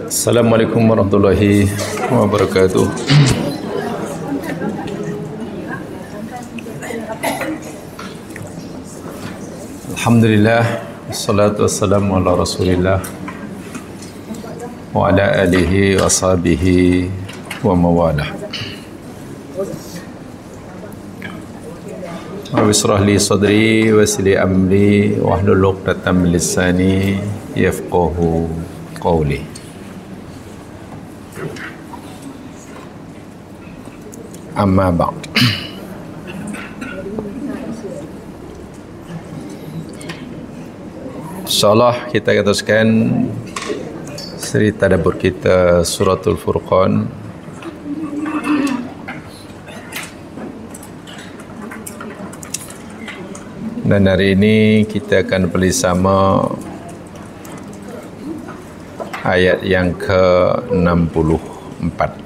Assalamualaikum warahmatullahi wabarakatuh. Alhamdulillah, wassalatu wassalamu ala Rasulillah wa ala alihi wa sahbihi wa mawalah. Rabbi shrah li sadri wa yassir li amri wahlul 'uqdatam min lisani yafqahu qawli. Amma ba'd. InsyaAllah kita akan teruskan seri tadabbur kita Suratul Furqan. Dan hari ini kita akan bersama ayat yang ke-64.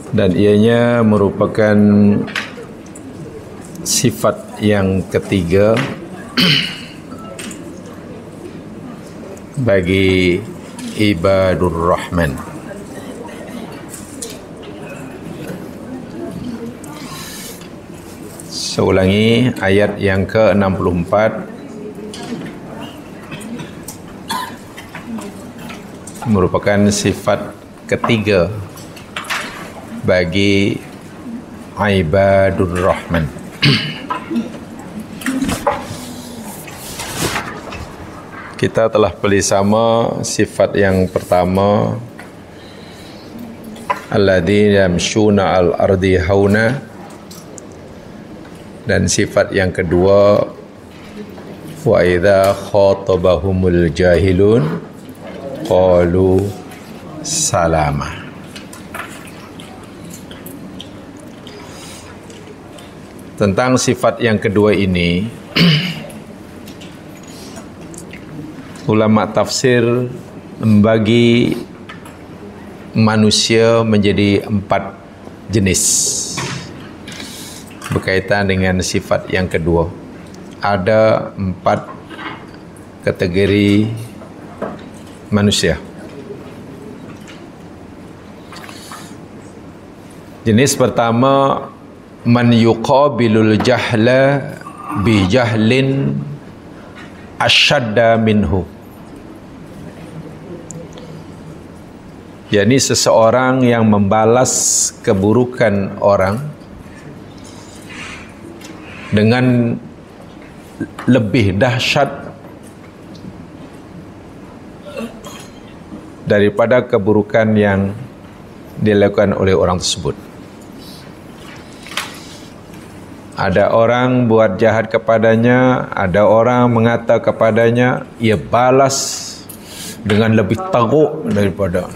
Dan ianya merupakan sifat yang ketiga bagi ibadur Rahman. Saya ulangi, ayat yang ke-64 merupakan sifat ketiga bagi ibadur Rahman. Kita telah bersama sifat yang pertama, alladzina yamshuna al-ardi hauna, dan sifat yang kedua, wa idza khatabahumul jahilun qalu salama. Tentang sifat yang kedua ini, ulama tafsir membagi manusia menjadi 4 jenis berkaitan dengan sifat yang kedua. Ada 4 kategori manusia. Jenis pertama, man yuqabilul jahla bi jahlin asyadda minhu. yakni seseorang yang membalas keburukan orang dengan lebih dahsyat daripada keburukan yang dilakukan oleh orang tersebut. Ada orang buat jahat kepadanya, ada orang mengata kepadanya, ia balas dengan lebih teruk daripada.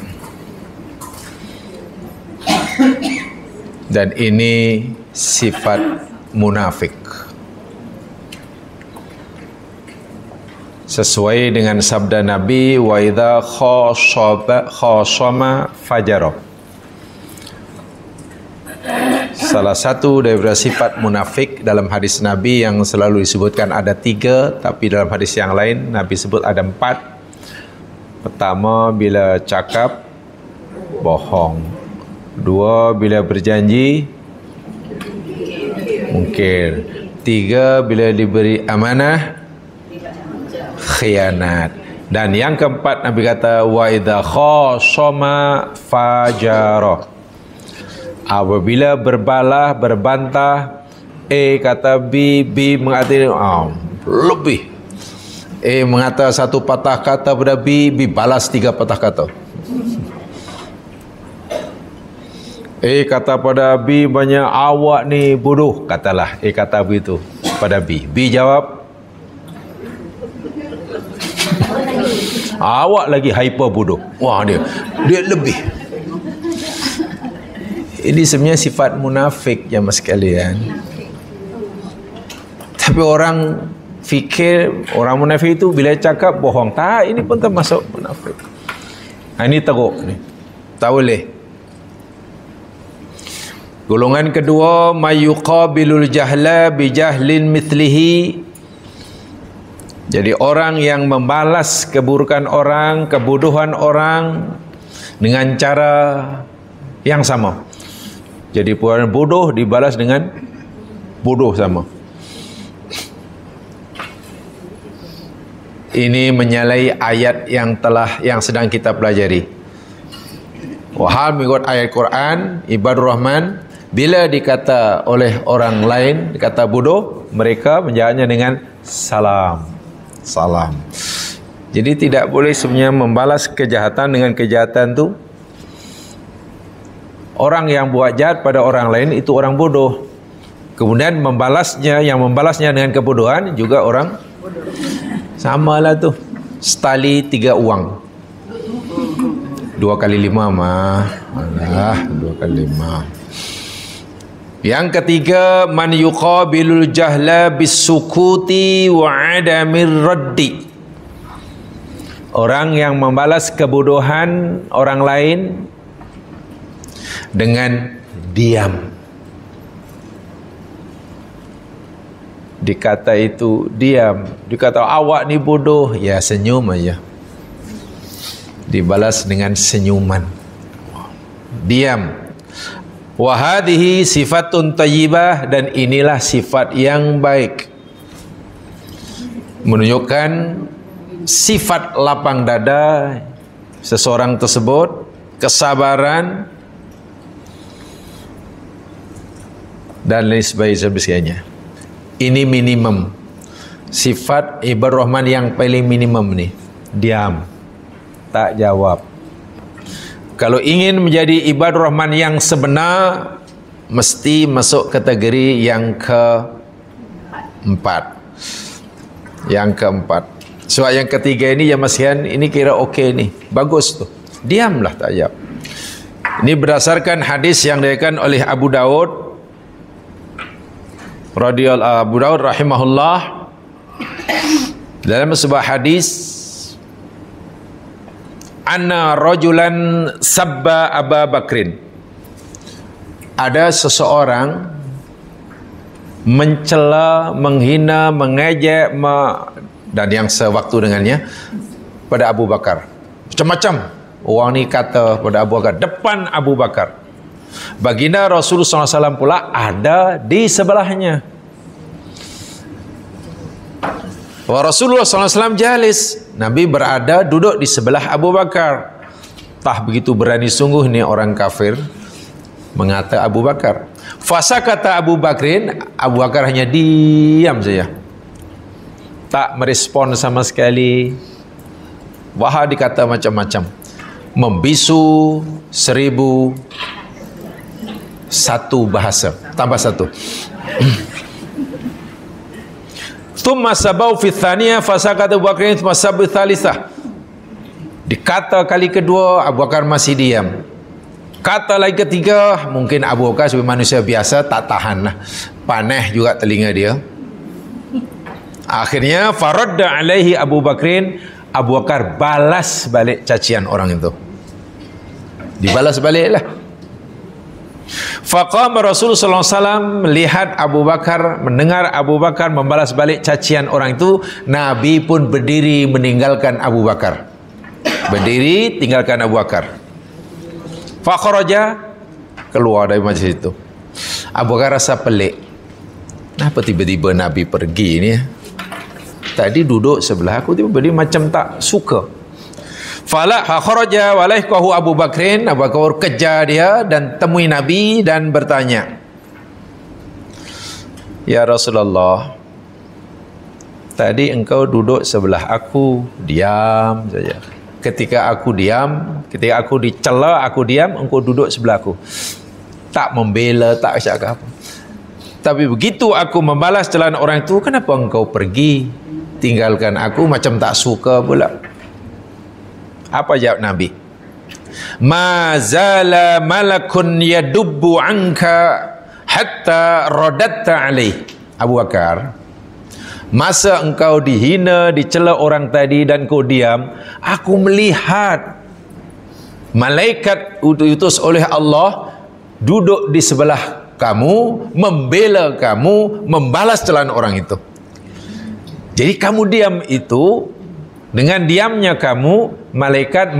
Dan ini sifat munafik. Sesuai dengan sabda Nabi, wa idza khashama fajara. Salah satu daripada sifat munafik dalam hadis Nabi yang selalu disebutkan ada 3, tapi dalam hadis yang lain Nabi sebut ada 4. Pertama, bila cakap bohong. 2, bila berjanji mungkir. 3, bila diberi amanah khianat. Dan yang keempat, Nabi kata wa idza khashama fajara. Apabila berbalah, berbantah, A kata B, B mengatakan lebih. A mengata satu patah kata pada B, B balas 3 patah kata. A kata pada B, banyak awak ni bodoh, katalah A kata begitu pada B. B jawab, awak lagi hyper bodoh. Wah, dia lebih. Ini sebenarnya sifat munafik ya mas sekalian. Tapi orang fikir orang munafik itu bila cakap bohong. Tak, ini pun termasuk munafik. Ini teruk ni. Tak boleh. Golongan kedua, mayuqabilul jahla bijahlin mithlihi. Jadi orang yang membalas keburukan orang, kebodohan orang dengan cara yang sama. Jadi orang bodoh dibalas dengan bodoh sama. Ini menyalahi ayat yang sedang kita pelajari. Wahal mengikut ayat Quran, ibadur Rahman bila dikata oleh orang lain, dikata bodoh, mereka menjawabnya dengan salam. Salam. Jadi tidak boleh sebenarnya membalas kejahatan dengan kejahatan tu. Orang yang buat jahat pada orang lain itu orang bodoh. Kemudian yang membalasnya dengan kebodohan juga orang bodoh. Samalah tu. Setali 3 uang. 2 kali 5 mah. Alah, 2 kali 5. Yang ketiga, man yuqabilul jahla bisukuti wa adamir raddi. Orang yang membalas kebodohan orang lain dengan diam. Dikata itu diam. Dikata awak ni bodoh, ya senyum aja. Dibalas dengan senyuman. Diam. Wa hadhihi sifatun thayyibah, dan inilah sifat yang baik. Menunjukkan sifat lapang dada seseorang tersebut, kesabaran dan lain sebagainya. Ini minimum. Sifat ibadur Rahman yang paling minimum ni. Diam. Tak jawab. Kalau ingin menjadi ibadur Rahman yang sebenar, mesti masuk kategori yang keempat. Yang keempat. Sebab yang ketiga ini, ya masihan, ini kira okey ni. Bagus tu. Diamlah, tak jawab. Ini berdasarkan hadis yang diriwayatkan oleh Abu Daud. Abu Daud rahimahullah. Dalam sebuah hadis, anna rajulan sabba Abu Bakrin. Ada seseorang mencela, menghina, mengejek dan yang sewaktu dengannya pada Abu Bakar. Macam-macam orang ni kata pada Abu Bakar, depan Abu Bakar. Baginda Rasulullah SAW pula ada di sebelahnya. Wa Rasulullah SAW jalis, Nabi berada duduk di sebelah Abu Bakar. Tah begitu berani sungguh ni orang kafir mengata Abu Bakar. Fasa kata Abu Bakrin, Abu Bakar hanya diam saja, tak merespon sama sekali. Wah, dikata macam-macam, membisu 1001 bahasa, tambah 1. Thumma sabau fi tsaniyah fasakata Abu Bakar, thumma sabu tsalitsah. Dikata kali kedua, Abu Bakar masih diam. Kata lagi ketiga, mungkin Abu Bakar sebagai manusia biasa tak tahan lah, panas juga telinga dia. Akhirnya faradda alaihi Abu Bakrin, Abu Bakar balas balik cacian orang itu. Dibalas baliklah. Faqama Rasulullah SAW, melihat Abu Bakar, mendengar Abu Bakar membalas balik cacian orang itu, Nabi pun berdiri meninggalkan Abu Bakar. Berdiri tinggalkan Abu Bakar. Fakharaja, keluar dari majlis itu. Abu Bakar rasa pelik. Kenapa tiba-tiba Nabi pergi ni? Tadi duduk sebelah aku, tiba-tiba macam tak suka. Fala kharaja walaikahu Abu Bakrin. Abu Bakar kejar dia dan temui Nabi dan bertanya, ya Rasulullah, tadi engkau duduk sebelah aku, diam saja. Ketika aku diam, ketika aku dicela, aku diam, engkau duduk sebelah aku, tak membela, tak cakap apa. Tapi begitu aku membalas celaan orang itu, kenapa engkau pergi tinggalkan aku, macam tak suka pula? Apa jawab Nabi? Ma zala malakun yadubbu anka hatta radatta alaih. Abu Bakar, masa engkau dihina, dicela orang tadi dan kau diam, aku melihat malaikat diutus oleh Allah duduk di sebelah kamu, membela kamu, membalas celaan orang itu. Jadi kamu diam itu, dengan diamnya kamu, malaikat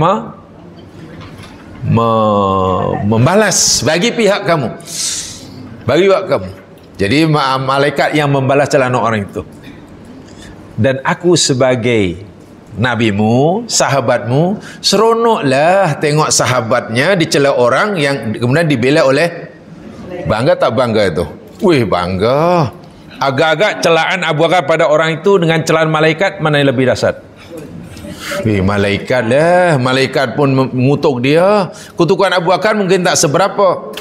membalas bagi pihak kamu. Bagi pihak kamu. Jadi malaikat yang membalas celaan orang itu. Dan aku sebagai nabimu, sahabatmu, seronoklah tengok sahabatnya dicela orang yang kemudian dibela oleh. Bangga tak bangga itu? Wih, bangga. Agak-agak celaan Abu Bakar pada orang itu dengan celaan malaikat, mana yang lebih dahsyat? Wih, malaikat lah. Malaikat pun mengutuk dia. Kutukan Abu Bakar mungkin tak seberapa.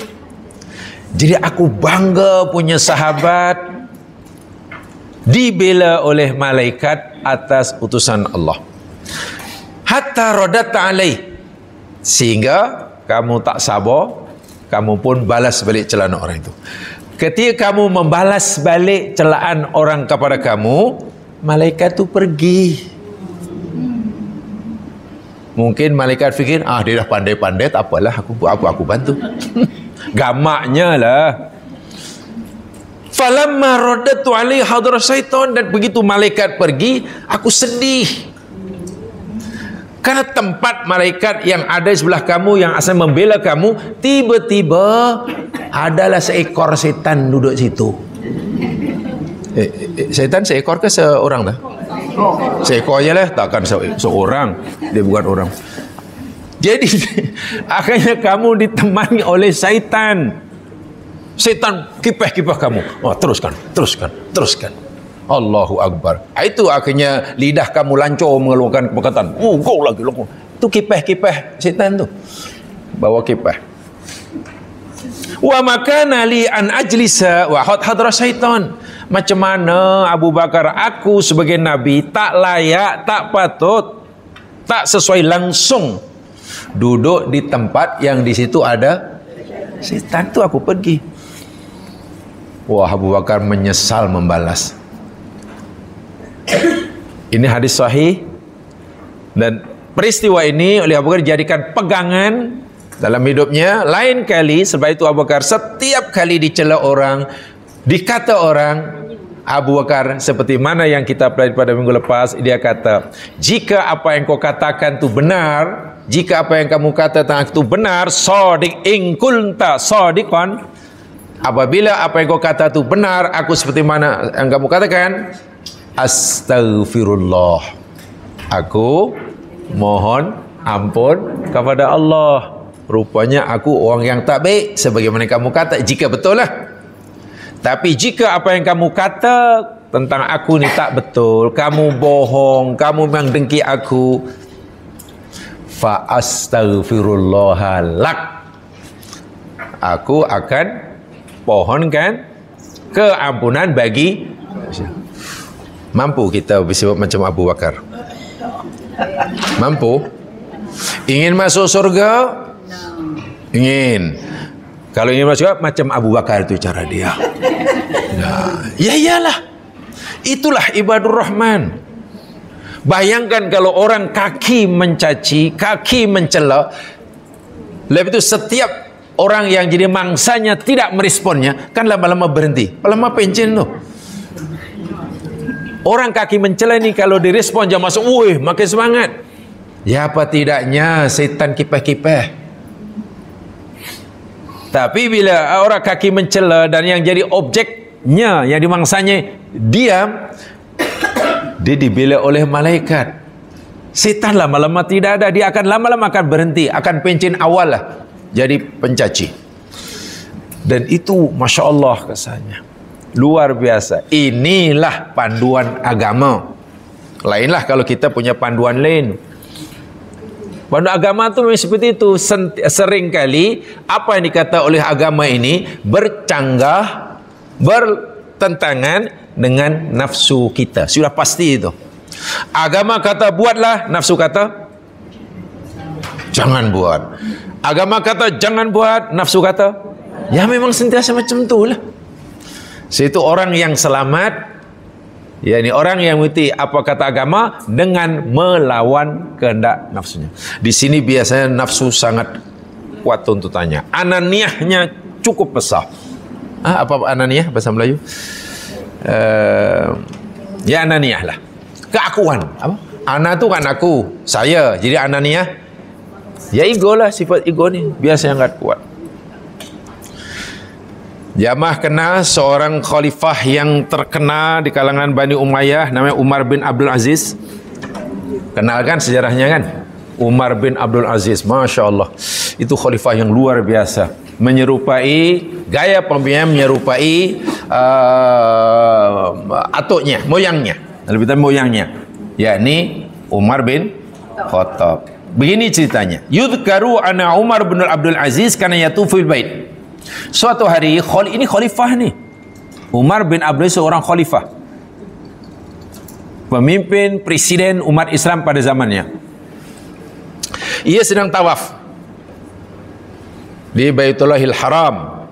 Jadi aku bangga punya sahabat dibela oleh malaikat atas utusan Allah. Hatta radat alaih, sehingga kamu tak sabar, kamu pun balas balik celaan orang itu. Ketika kamu membalas balik celaan orang kepada kamu, malaikat tu pergi. Mungkin malaikat fikir, dia dah pandai-pandai, tak apalah, aku bantu. Gamaknya lah. Falamma radatu alaihi hadra syaitan, dan begitu malaikat pergi, aku sedih. Karena tempat malaikat yang ada di sebelah kamu, yang asal membela kamu, tiba-tiba adalah seekor setan duduk situ. Setan seekor ke seorang dah? Seekor je lah, takkan seorang. Dia bukan orang. Jadi akhirnya kamu ditemani oleh syaitan. Setan kipah-kipah kamu. Teruskan. Allahu Akbar. Itu akhirnya lidah kamu lancor mengeluarkan perkataan. Kau lagi. Itu kipah-kipah setan tu. Bawa kipah. Wa makana li an ajlisa wa hadra syaitan. Macam mana Abu Bakar, aku sebagai Nabi tak layak, tak patut, tak sesuai langsung duduk di tempat yang di situ ada setan tu, aku pergi. Wah, Abu Bakar menyesal membalas. Ini hadis sahih, dan peristiwa ini oleh Abu Bakar dijadikan pegangan dalam hidupnya. Lain kali sebab itu Abu Bakar setiap kali dicela orang, dikata orang, Abu Bakar seperti mana yang kita pelajari pada minggu lepas, dia kata, jika apa yang kau katakan itu benar, jika apa yang kamu kata tentang itu benar, shadiq in kunta shadiqan, apabila apa yang kau kata itu benar, aku seperti mana yang kamu katakan, astaghfirullah, aku mohon ampun kepada Allah. Rupanya aku orang yang tak baik sebagaimana kamu kata, jika betul lah. Tapi jika apa yang kamu kata tentang aku ni tak betul, kamu bohong, kamu memang dengki aku, fa astaghfirullah lak, aku akan pohonkan keampunan bagi. Mampu kita bersifat macam Abu Bakar? Mampu? Ingin masuk surga? Ingin. Kalau ingin masuk surga, macam Abu Bakar itu cara dia. Nah, ya iyalah. Itulah ibadur Rahman. Bayangkan kalau orang kaki mencaci, kaki mencela, lepas itu setiap orang yang jadi mangsanya tidak meresponnya, kan lama-lama berhenti. Lama pencen tu. Orang kaki mencela ni kalau direspon jangan masuk, wih, makin semangat. Ya apa tidaknya setan kipah-kipah. Tapi bila orang kaki mencela dan yang jadi objeknya, yang dimangsanya diam, dia dibela oleh malaikat. Setan lama-lama tidak ada, dia akan lama-lama akan berhenti, akan pencin awal lah jadi pencaci. Dan itu Masya Allah kesannya luar biasa. Inilah panduan agama. Lainlah kalau kita punya panduan lain. Panduan agama itu memang seperti itu. Sering kali apa yang dikata oleh agama ini bercanggah, bertentangan dengan nafsu kita. Sudah pasti itu. Agama kata buatlah, nafsu kata jangan buat. Agama kata jangan buat, nafsu kata ya memang sentiasa macam itulah. Itu orang yang selamat, yakni orang yang mengikuti apa kata agama dengan melawan kehendak nafsunya. Di sini biasanya nafsu sangat kuat tuntutannya. Ananiahnya cukup besar. Apa ananiyah bahasa Melayu? Ya ananiyah lah. Keakuan. Apa? Ana tu kan aku, saya. Jadi ananiyah. Ya ego lah, sifat ego ni. Biasa yang sangat kuat. Jamaah kenal seorang khalifah yang terkenal di kalangan Bani Umayyah, namanya Umar bin Abdul Aziz. Kenal kan sejarahnya kan? Umar bin Abdul Aziz, Masya Allah. Itu khalifah yang luar biasa. Menyerupai, gaya pemimpinan menyerupai atuknya, moyangnya. Lebih tepatnya moyangnya. Yakni Umar bin Khattab. Begini ceritanya. Yudhkaru anna Umar bin Abdul Aziz kana yatuful bait. Suatu hari, ini khalifah ni. Umar bin Abdul Aziz seorang khalifah. Pemimpin presiden umat Islam pada zamannya. Ia sedang tawaf di Baitullahil Haram.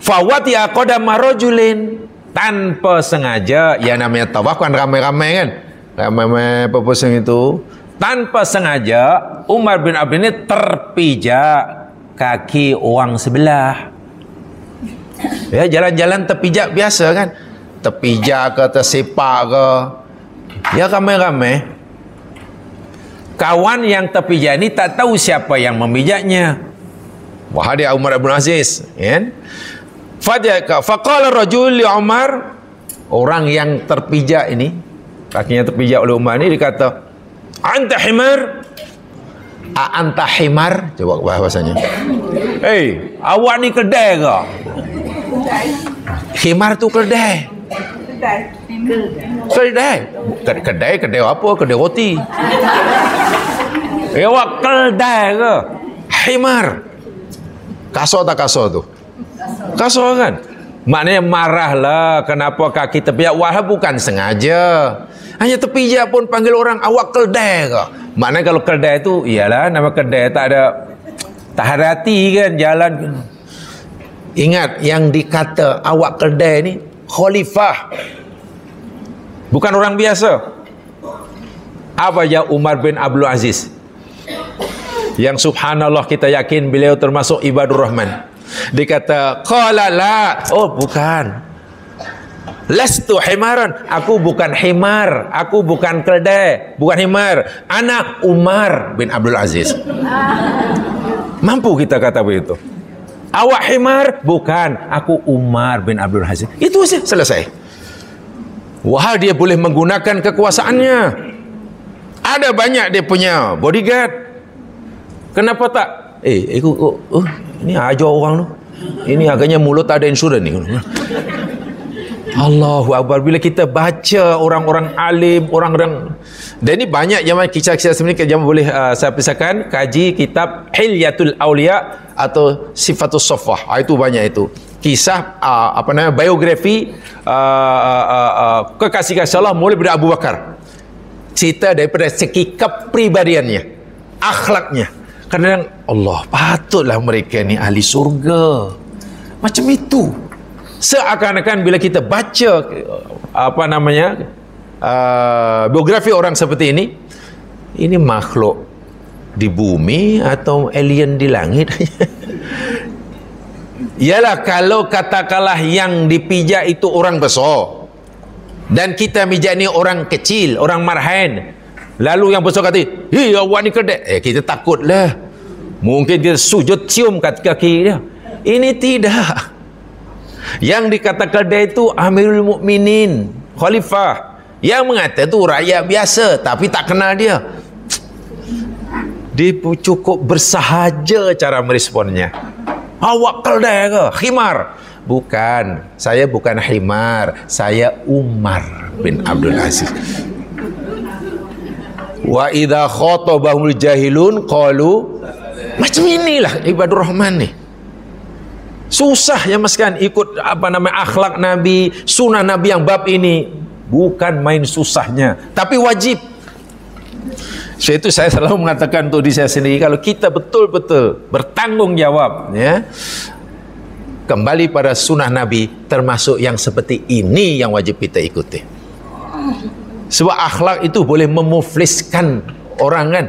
Fawati'a qadama rajulin, tanpa sengaja, ya namanya tawaf kan ramai-ramai kan. Ramai-ramai pepusing itu. Tanpa sengaja Umar bin Abdul ini terpijak kaki orang sebelah. Ya, jalan-jalan terpijak biasa kan. Terpijak ke, tersepak ke. Ya ramai-ramai. Kawan yang terpijak ni tak tahu siapa yang memijaknya. Wah, dia Umar bin Aziz, kan? Faqala rajul li Umar, orang yang terpijak ini, kakinya terpijak oleh Umar ni, dikata, "Anta himar?" Anta himar? Coba bahasanya. Hey, awak ni kedai ke? Himar tu kedai. Kedai apa? Kedai roti. Awak kedai ke? Himar. Kasar tak kasar tu? Kasar kan? Maknanya marahlah kenapa kaki terpijak. Wah, bukan sengaja. Hanya terpijak pun panggil orang awak kedai ke? Maknanya kalau kedai tu, iyalah nama kedai tak ada hati kan, jalan. Ingat yang dikata awak kedai ni khalifah, bukan orang biasa. Apa ya Umar bin Abdul Aziz, yang subhanallah kita yakin beliau termasuk ibadur rahman. Dikata qala la, oh bukan, lastu himaran, aku bukan himar, aku bukan keldai, bukan himar, anak Umar bin Abdul Aziz. Mampu kita kata begitu. Awak himar? Bukan, aku Umar bin Abdul Aziz. Itu saja, selesai. Wah, dia boleh menggunakan kekuasaannya. Ada banyak dia punya bodyguard. Kenapa tak? Ini ajar orang tu. Ini agaknya mulut ada insurans ni. Allahu Akbar. Bila kita baca orang-orang alim, orang-orang, dan ini banyak zaman kisah-kisah sebenarnya kita boleh saya pisahkan, kaji kitab Hilyatul Aulia atau Sifatus Saffah. Itu banyak itu. Kisah biografi kekasih Allah mulai dari Abu Bakar. Cerita daripada segi kepribadiannya, akhlaknya. Kadang Allah, patutlah mereka ni ahli surga. Macam itu. Seakan-akan bila kita baca biografi orang seperti ini makhluk di bumi atau alien di langit. Ialah kalau katakanlah yang dipijak itu orang besar dan kita mijak ni orang kecil, orang marhain, lalu yang besar kata, "Hei, awak ni kedek." Kita takutlah. Mungkin dia sujud cium kaki dia. Ini tidak. Yang dikatakan dia itu Amirul Mukminin, khalifah. Yang mengata itu rakyat biasa tapi tak kenal dia. Dia cukup bersahaja cara meresponnya. Awak keldai ke? Himar? Bukan, saya bukan himar, saya Umar bin Abdul Aziz. Wa idza khatabahumul jahilun qalu, macam inilah ibadur rahman ni. Susah ya mas kan ikut akhlak Nabi, sunnah Nabi yang bab ini. Bukan main susahnya, tapi wajib. So itu saya selalu mengatakan untuk diri saya sendiri, kalau kita betul-betul bertanggung jawab ya, kembali pada sunnah Nabi, termasuk yang seperti ini yang wajib kita ikuti. Sebab akhlak itu boleh memufliskan orang kan.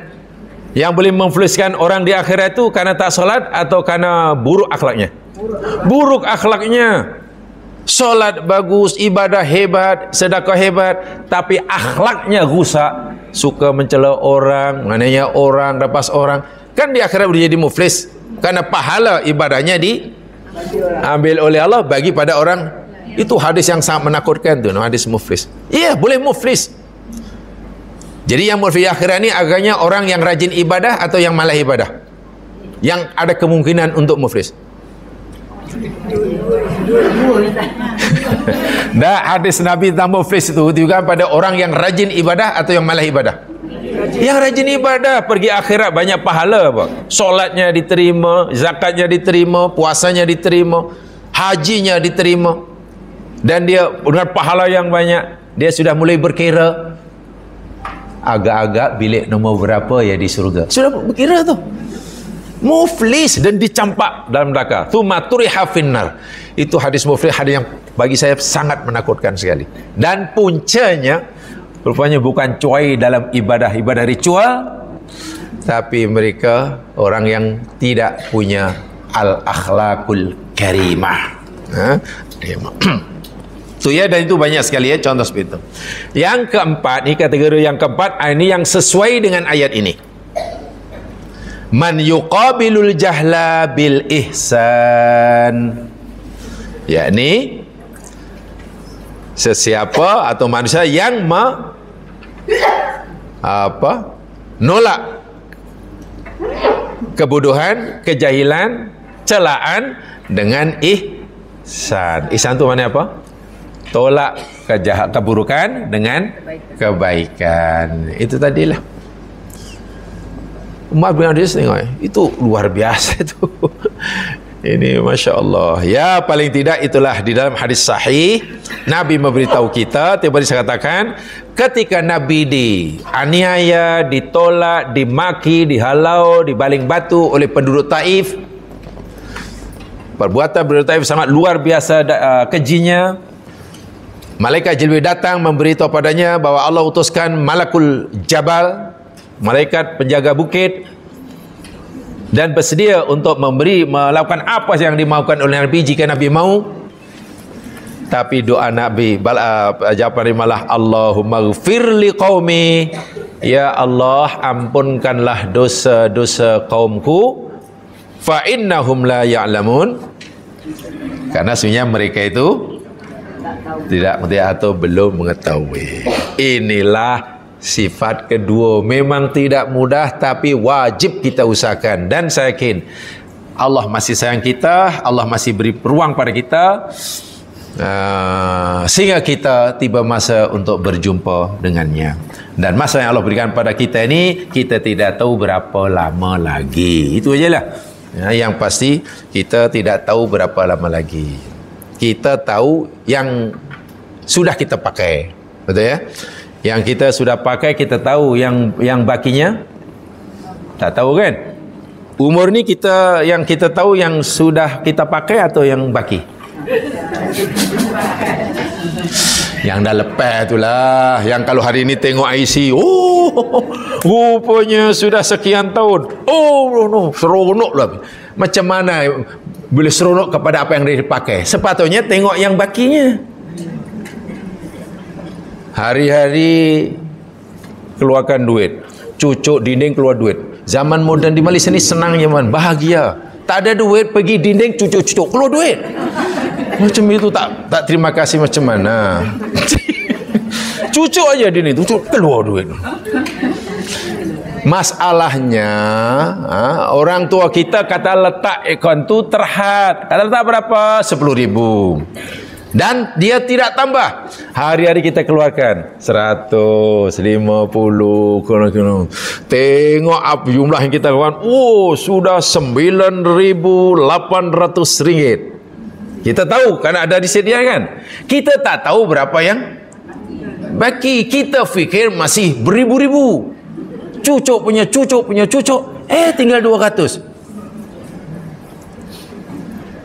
Yang boleh memufliskan orang di akhirat itu karena tak solat atau karena buruk akhlaknya. Buruk akhlaknya. Solat bagus, ibadah hebat, sedekah hebat, tapi akhlaknya rusak. Suka mencela orang, maknanya orang lepas orang. Kan di akhirat boleh jadi muflis. Karena pahala ibadahnya diambil oleh Allah bagi pada orang. Itu hadis yang sangat menakutkan tu, hadis muflis. Iya, boleh muflis. Jadi yang muflis akhirat ni agaknya orang yang rajin ibadah atau yang malas ibadah, yang ada kemungkinan untuk muflis. Dah hadis Nabi tentang muflis itu juga pada orang yang rajin ibadah atau yang malas ibadah. Yang rajin ibadah pergi akhirat banyak pahala apa? Solatnya diterima, zakatnya diterima, puasanya diterima, hajinya diterima. Dan dia dengan pahala yang banyak, dia sudah mulai berkira agak-agak bilik nombor berapa ya di surga. Sudah berkira tu. Muflis dan dicampak dalam neraka. Tsumma turiha finnar. Itu hadis muflis, hadis yang bagi saya sangat menakutkan sekali. Dan puncanya rupanya bukan cuai dalam ibadah-ibadah ritual, tapi mereka orang yang tidak punya al-akhlaqul karimah. Tu ya, dan itu banyak sekali ya contoh seperti itu. Yang keempat, ini kategori yang keempat, ini yang sesuai dengan ayat ini. Man yuqabilul jahla bil ihsan. Yakni sesiapa atau manusia yang nolak kebodohan, kejahilan, celaan dengan ihsan. Ihsan itu mana apa? Tolak keburukan dengan kebaikan. Itu tadilah. Umar bin Abdul Aziz tengok, itu luar biasa itu. Ini Masya Allah. Ya, paling tidak itulah di dalam hadis sahih Nabi memberitahu kita. Tiba-tiba saya katakan, ketika Nabi dianiaya, ditolak, dimaki, dihalau, dibaling batu oleh penduduk Taif, perbuatan penduduk Taif sangat luar biasa kejinya. Malaikat Jibril datang memberitahu padanya bahwa Allah utuskan Malakul Jabal, malaikat penjaga bukit, dan bersedia untuk melakukan apa yang dimaukan oleh Nabi jika Nabi mau. Tapi doa Nabi, jawapan malah Allahumma ghfir liqaumi, ya Allah ampunkanlah dosa-dosa kaumku, fa innahum la ya'lamun, karena sebenarnya mereka itu tidak atau belum mengetahui. Inilah sifat kedua. Memang tidak mudah, tapi wajib kita usahakan. Dan saya yakin Allah masih sayang kita, Allah masih beri peluang pada kita, sehingga kita tiba masa untuk berjumpa dengannya. Dan masa yang Allah berikan pada kita ini, kita tidak tahu berapa lama lagi. Itu ajalah. Yang pasti kita tidak tahu berapa lama lagi. Kita tahu yang sudah kita pakai, betul ya? Yang kita sudah pakai kita tahu, yang bakinya tak tahu kan? Umur ni yang kita tahu yang sudah kita pakai atau yang baki? Yang dah lepas itulah. Yang kalau hari ini tengok IC, rupanya sudah sekian tahun. Seronok lah. Macam mana boleh seronok kepada apa yang dia dipakai? Sepatutnya tengok yang bakinya. Hari-hari keluarkan duit, cucuk dinding keluar duit. Zaman moden di Malaysia ni senang nyaman, bahagia. Tak ada duit, pergi dinding cucuk-cucuk keluar duit. Macam itu tak terima kasih macam mana? Cucuk aja dinding, cucuk keluar duit. Masalahnya orang tua kita kata letak akaun tu terhad. Kata letak berapa? 10,000. Dan dia tidak tambah. Hari-hari kita keluarkan 150. Tengok apa jumlah yang kita keluarkan. Sudah 9.800 ringgit. Kita tahu karena ada disediakan. Kita tak tahu berapa yang baki. Kita fikir masih beribu-ribu. Cucuk punya cucuk. Tinggal 200.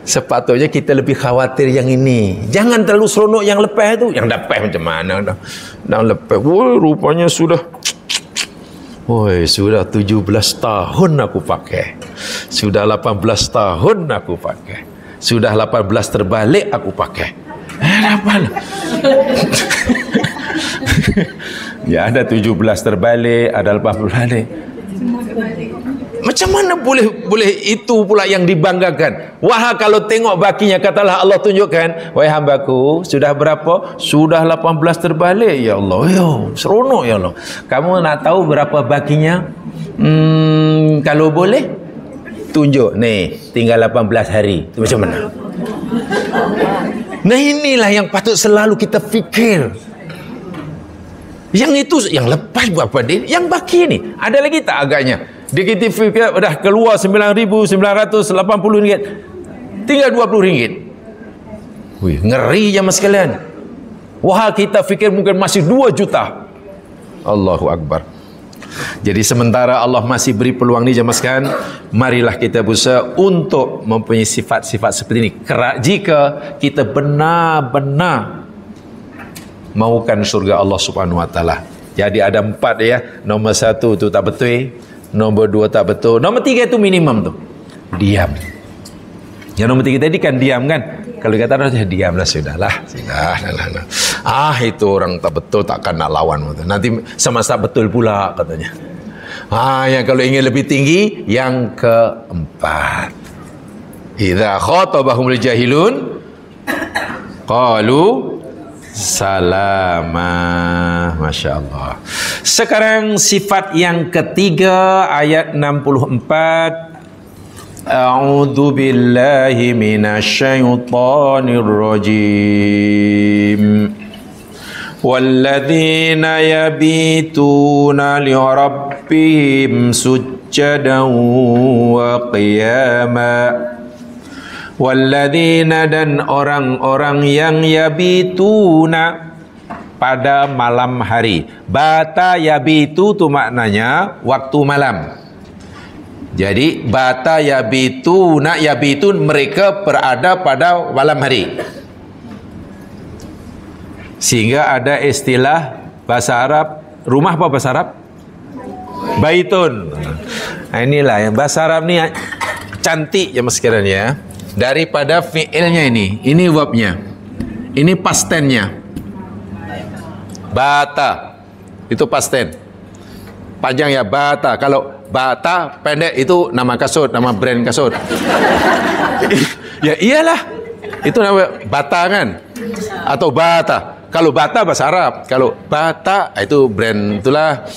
Sepatutnya kita lebih khawatir yang ini. Jangan terlalu seronok yang lepas tu. Yang lepas macam mana dah lepas. Rupanya sudah 17 tahun aku pakai. Sudah 18 tahun aku pakai. Sudah 18 terbalik aku pakai. Apa? Ya ada 17 terbalik, ada 18 terbalik. Macam mana boleh itu pula yang dibanggakan? Wah, kalau tengok bakinya, katalah Allah tunjukkan, wahai hambaku, sudah berapa? Sudah 18 terbalik. Ya Allah, seronok ya Allah. Kamu nak tahu berapa bakinya? Kalau boleh tunjuk, nih tinggal 18 hari. Itu macam mana? Nah, inilah yang patut selalu kita fikir. Yang itu yang lepas berapa dia? Yang baki ni ada lagi tak agaknya? Dia kita fikir dah keluar 9,980 ringgit, tinggal 20 ringgit. Wih, ngeri jemaah sekalian. Wah, kita fikir mungkin masih 2 juta. Allahu Akbar. Jadi sementara Allah masih beri peluang ni jemaah sekalian, marilah kita berusaha untuk mempunyai sifat-sifat seperti ini. Jika kita benar-benar mahukan surga Allah Subhanahu Wa Taala. Jadi ada 4 ya. Nombor 1 tu tak betul, nombor 2 tak betul, nombor 3 itu minimum tu diam. Yang nombor 3 tadi kan diam kan. Kalau kata orang diamlah, sudahlah. Itu orang tak betul, takkan nak lawan. Nanti sama-sama betul pula katanya. Yang kalau ingin lebih tinggi, yang keempat, idza khatabahumul jahilun qalu salama. Masya Allah. Sekarang sifat yang ketiga, ayat 64. A'udzu billahi minasyaitonir rajim. Walladzina yabituna li rabbihim sujjadan wa qiyama. Walladzina, dan orang-orang yang yabituna pada malam hari. Bata yabitu tu maknanya waktu malam. Jadi bata yabituna, yabitun mereka berada pada malam hari. Sehingga ada istilah bahasa Arab, rumah apa bahasa Arab? Baitun. Nah, inilah yang bahasa Arab ni cantik ya mas sekalian ya. Daripada fi'ilnya ini verbnya, ini past tense-nya. Bata itu past tense, panjang ya bata. Kalau bata pendek itu nama kasut, nama brand kasut. Ya iyalah, itu nama bata kan, atau bata. Kalau bata bahasa Arab, kalau bata itu brand itulah.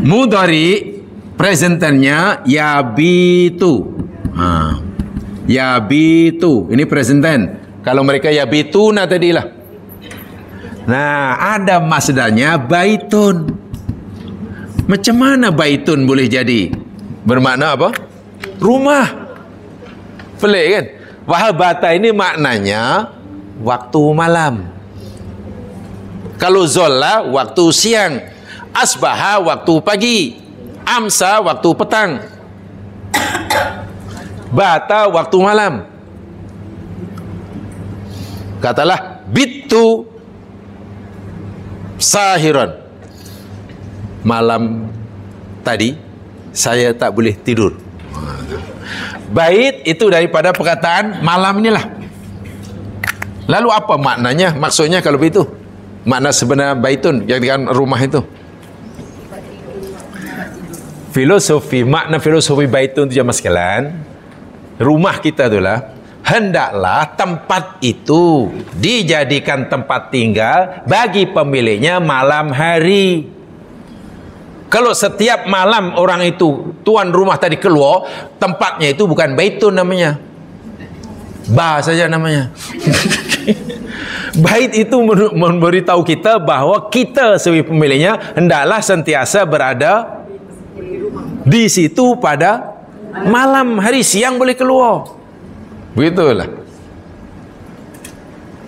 Mudhari present tense-nya yabitu. Yabitu ini present tense. Kalau mereka yabituna tadilah. Nah, ada masdarnya baitun. Macam mana baitun boleh jadi? Bermakna apa? Rumah. Pelik kan? Wahal bata ini maknanya waktu malam. Kalau zola waktu siang, asbaha waktu pagi, amsa waktu petang, bata waktu malam. Katalah bitu sahiran, malam tadi saya tak boleh tidur. Bait itu daripada perkataan malam inilah. Lalu apa maknanya? Maksudnya kalau begitu, makna sebenar baitun yang dengan rumah itu. Filosofi, makna filosofi baitun itu jemaah sekalian, rumah kita itulah, hendaklah tempat itu dijadikan tempat tinggal bagi pemiliknya malam hari. Kalau setiap malam orang itu, tuan rumah tadi keluar, tempatnya itu bukan baitun namanya, bar saja namanya. Bait itu memberitahu kita bahawa kita sebagai pemiliknya hendaklah sentiasa berada di situ pada malam hari. Siang boleh keluar. Begitulah.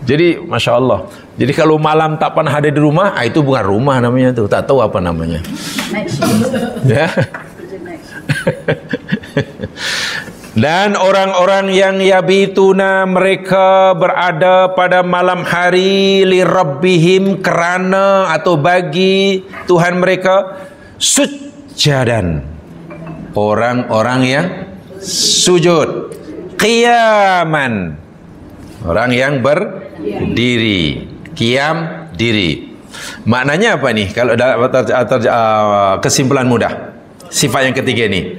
Jadi Masya Allah. Jadi kalau malam tak pernah ada di rumah, itu bukan rumah namanya tu. Tak tahu apa namanya. Ya. Dan orang-orang yang yabituna, mereka berada pada malam hari li rabbihim, kerana atau bagi Tuhan mereka, sujjadan, orang-orang yang sujud. qiyaman. Orang yang berdiri. Qiyam, diri. Maknanya apa nih? Kalau dalam kesimpulan mudah. Sifat yang ketiga ni.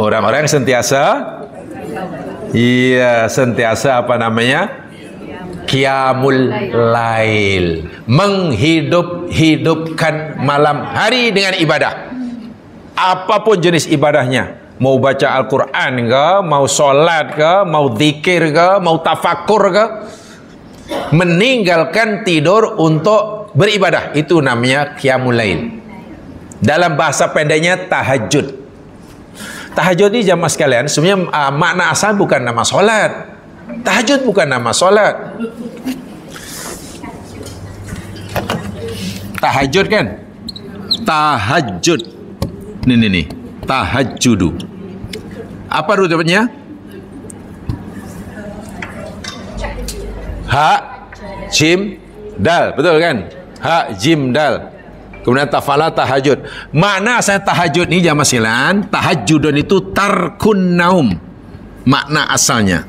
Orang-orang sentiasa sentiasa apa namanya? Qiyamul lail, menghidupkan malam hari dengan ibadah. Apapun jenis ibadahnya, mau baca Al-Quran ke, mau solat ke, mau zikir ke, mau tafakur ke, meninggalkan tidur untuk beribadah, itu namanya qiyamul lail. Dalam bahasa pendeknya tahajud. Tahajud ini jamaah sekalian, sebenarnya makna asal bukan nama solat. Tahajud bukan nama solat. Tahajud kan? Tahajud. Nih. Tahajjudu. Apa rupanya? Ha, jim, dal. Betul kan? Ha, jim, dal. Kemudian tafala tahajud. Makna asal tahajud ni jamaah sekalian, tahajudun itu tarkun naum. Makna asalnya.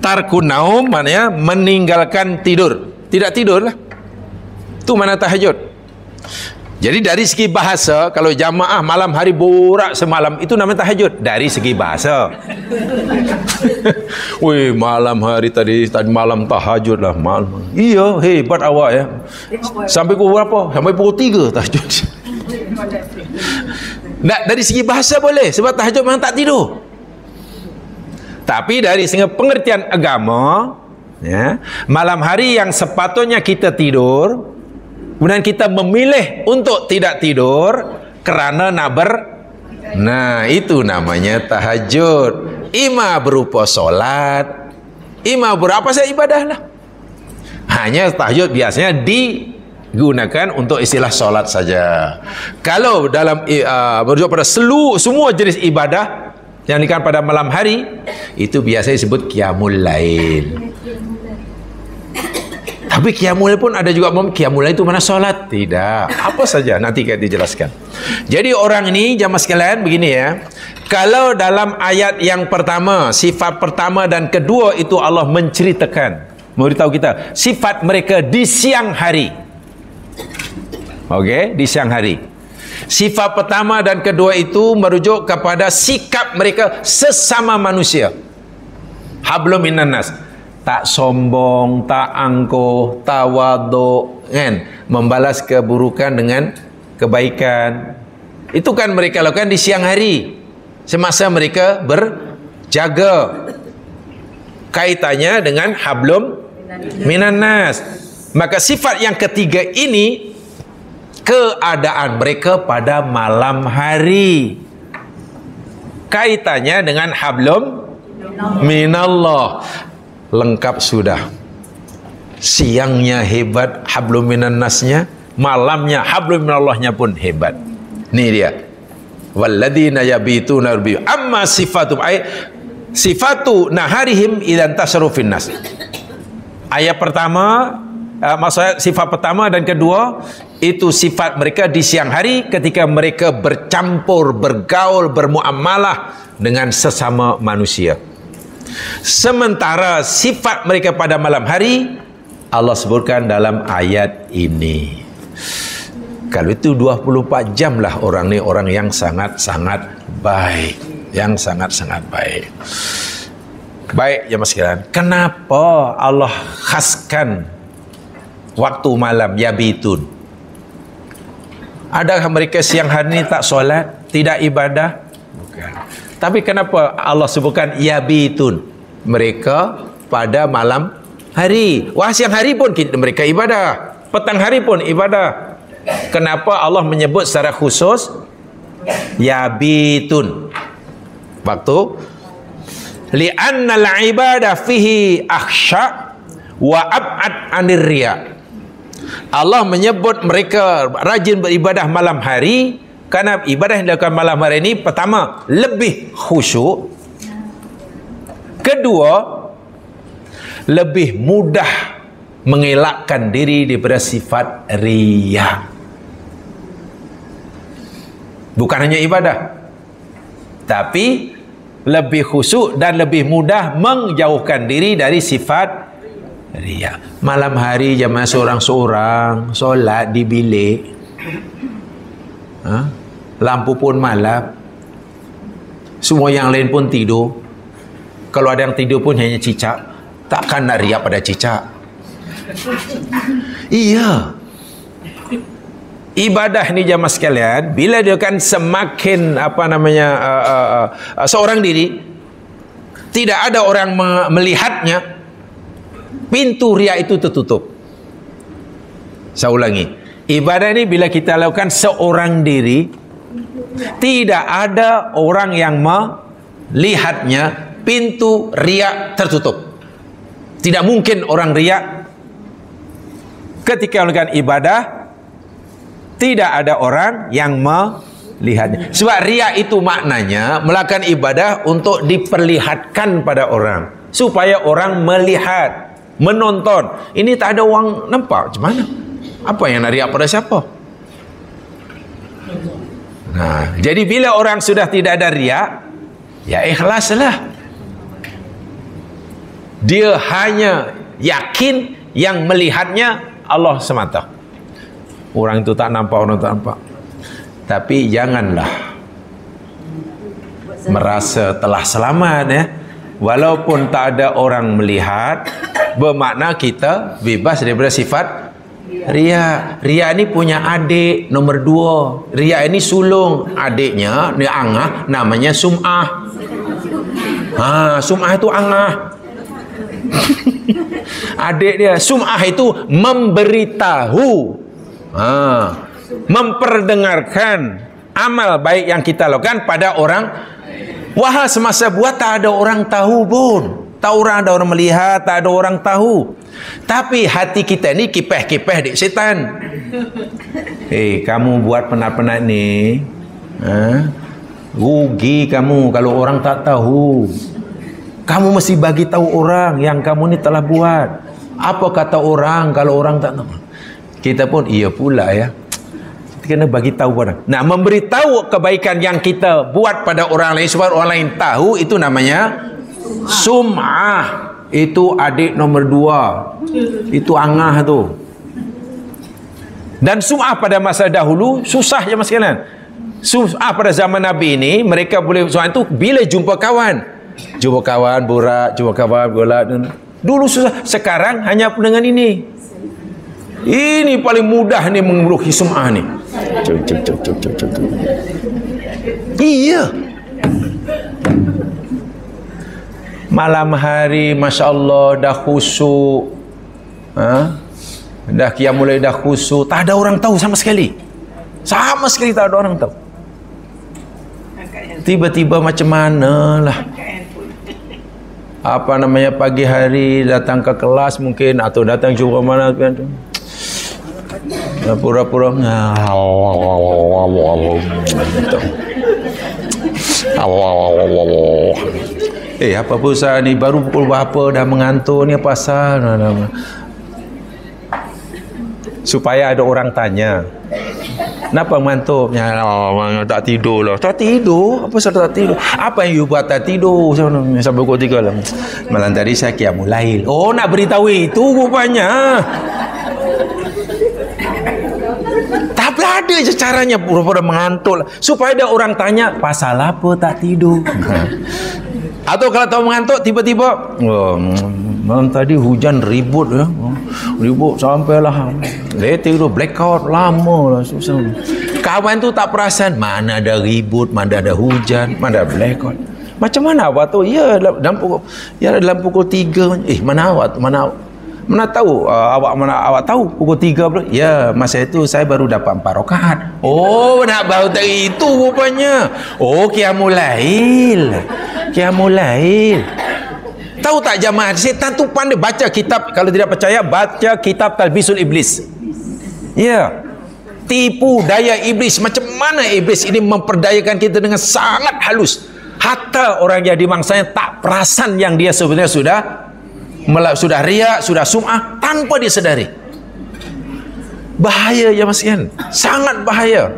Tarkun naum maknanya meninggalkan tidur. Tidak tidur lah. Itu mana tahajud. Jadi dari segi bahasa, kalau jamaah malam hari borak semalam, itu namanya tahajud. Dari segi bahasa. Wih, malam hari tadi malam tahajud lah. Malam. Iya, hebat awak ya. Sampai pukul berapa? Sampai pukul 3 tahajud. Nah, dari segi bahasa boleh. Sebab tahajud memang tak tidur. Tapi dari segi pengertian agama, ya, malam hari yang sepatutnya kita tidur, kemudian kita memilih untuk tidak tidur kerana nah itu namanya tahajud. Ima berupa solat, ima berapa saja ibadah lah. Hanya tahajud biasanya digunakan untuk istilah solat saja. Kalau dalam merujuk pada semua jenis ibadah yang dilakukan pada malam hari, itu biasa disebut qiyamul lail. Tapi qiyamul lail pun ada juga qiyamul lail itu mana solat? Tidak. Apa saja nanti kita dijelaskan. Jadi orang ini jamaah sekalian begini ya. Kalau dalam ayat yang pertama, sifat pertama dan kedua itu Allah menceritakan, memberitahu kita sifat mereka di siang hari. Okey, di siang hari. Sifat pertama dan kedua itu merujuk kepada sikap mereka sesama manusia. Hablum minan nas. Tak sombong, tak angkuh, tawadhu, kan? Membalas keburukan dengan kebaikan. Itu kan mereka lakukan di siang hari semasa mereka berjaga. Kaitannya dengan hablum minan nas. Maka sifat yang ketiga ini keadaan mereka pada malam hari. Kaitannya dengan hablum minallah. Lengkap sudah. Siangnya hebat hablum minan nasnya, malamnya hablum minallahnya pun hebat. Ini dia. Walladzina yabituna bi amma sifatu naharihim idan tasarrufin nas. Ayat pertama, maksudnya sifat pertama dan kedua itu sifat mereka di siang hari ketika mereka bercampur, bergaul, bermuamalah dengan sesama manusia. Sementara sifat mereka pada malam hari Allah sebutkan dalam ayat ini. Kalau itu 24 jam lah orang ni orang yang sangat-sangat baik, yang sangat-sangat baik. Baik jemaah sekalian, kenapa Allah khaskan waktu malam yabitun? Adakah mereka siang hari ini tak solat, tidak ibadah? Bukan. Tapi kenapa Allah sebutkan yabitun? Mereka pada malam hari. Wah, siang hari pun mereka ibadah, petang hari pun ibadah. Kenapa Allah menyebut secara khusus yabitun? Waktu li'anna al-ibadah fihi akhsha wa ab'ad 'anir riya. Allah menyebut mereka rajin beribadah malam hari karena ibadah yang dilakukan malam hari ini pertama lebih khusyuk, kedua lebih mudah mengelakkan diri daripada sifat riya. Bukan hanya ibadah, tapi lebih khusyuk dan lebih mudah menjauhkan diri dari sifat riya. Malam hari jamaah seorang-seorang solat di bilik, lampu pun malap, semua yang lain pun tidur. Kalau ada yang tidur pun hanya cicak, takkan nak riak pada cicak. Iya, ibadah ni jamaah sekalian, bila dia kan semakin seorang diri, tidak ada orang melihatnya, pintu riak itu tertutup. Saya ulangi, ibadah ni bila kita lakukan seorang diri, tidak ada orang yang melihatnya, pintu riak tertutup. Tidak mungkin orang riak ketika melakukan ibadah tidak ada orang yang melihatnya. Sebab riak itu maknanya melakukan ibadah untuk diperlihatkan pada orang, supaya orang melihat, menonton. Ini tak ada orang nampak, macam mana? Apa yang nak riak pada siapa? Nah, jadi bila orang sudah tidak ada riak, ya ikhlaslah. Dia hanya yakin yang melihatnya Allah semata. Orang itu tak nampak, orang tak nampak. Tapi janganlah merasa telah selamat, ya. Walaupun tak ada orang melihat, bermakna kita bebas daripada sifat riya. Riya ni punya adik nombor 2. Riya ini sulung adiknya, ni angah, namanya sum'ah. Sum'ah itu angah. Adik dia. Sum'ah itu memberitahu, memperdengarkan amal baik yang kita lakukan pada orang. Wah, semasa buat tak ada orang tahu pun, tak ada orang melihat, tak ada orang tahu. Tapi hati kita ni kipeh-kipeh dik setan. Kamu buat penat-penat ni, rugi kamu kalau orang tak tahu. Kamu mesti bagi tahu orang yang kamu ni telah buat. Apa kata orang kalau orang tak tahu? Kita pun iya pula, ya. Kita kena bagi tahu orang. Nah, memberitahu kebaikan yang kita buat pada orang lain supaya orang lain tahu, itu namanya sum'ah. Itu adik nombor 2. Itu angah tu. Dan sum'ah pada masa dahulu susah je mas sekalian. Sum'ah pada zaman Nabi ini, mereka boleh sum'ah itu bila jumpa kawan. Jumpa kawan borak, jumpa kawan borak. Dulu susah, sekarang hanya dengan ini. Ini paling mudah ni mengurusi sum'ah ni. Iya. Malam hari Masya Allah dah khusyuk, dah qiyamul lail, dah khusyuk, tak ada orang tahu sama sekali. Sama sekali tak ada orang tahu. Tiba-tiba macam mana lah, pagi hari datang ke kelas mungkin, atau datang jumpa mana tu, pura-pura apa pusat ni, baru pukul berapa dah mengantuk ni, apa pasal? Supaya ada orang tanya, kenapa mengantuk? Tak tidur lah. Tak tidur? Apa sebab tak tidur? Apa yang you buat tak tidur sampai pukul 3 lah? Malam tadi saya qiyamul lail. Oh, nak beritahu itu rupanya. Tapi ada je caranya, pura-pura mengantuk lah, supaya ada orang tanya, pasal apa tak tidur? Atau kalau tahu mengantuk, tiba-tiba, malam tadi hujan ribut, ya. Ribut sampailah tidur blackout, lama lah, susah. Kawan tu tak perasan, mana ada ribut, mana ada hujan, mana ada blackout. Macam mana awak tu? Dalam pukul 3. Mana tahu awak tahu pukul 3 belum? Ya, masa itu saya baru dapat 4 rakaat. Oh, nak baru tak itu rupanya. Oh, qiyamul lail. Qiyamul lail. Tahu tak jamaah, setan tu pandai baca kitab. Kalau tidak percaya, baca kitab Talbisul Iblis. Ya. Tipu daya iblis. Macam mana iblis ini memperdayakan kita dengan sangat halus. Hatta orang yang dimangsanya tak perasan yang dia sebenarnya sudah riak, sudah sum'ah tanpa disedari. Bahaya ya mas kan? Sangat bahaya.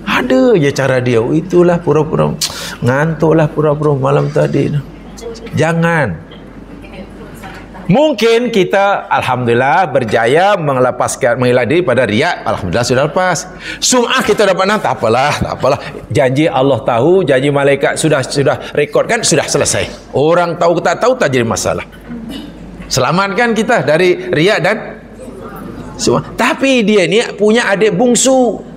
Ada je cara dia. Itulah pura-pura. Ngantuklah pura-pura malam tadi. Jangan. Mungkin kita alhamdulillah berjaya mengelak diri pada riak, alhamdulillah sudah lepas. Sum'ah kita dapat tak apalah. Janji Allah tahu, janji malaikat sudah rekodkan, sudah selesai. Orang tahu tak tahu tak jadi masalah. Selamatkan kita dari riak dan sum'ah. Tapi dia ni punya adik bungsu.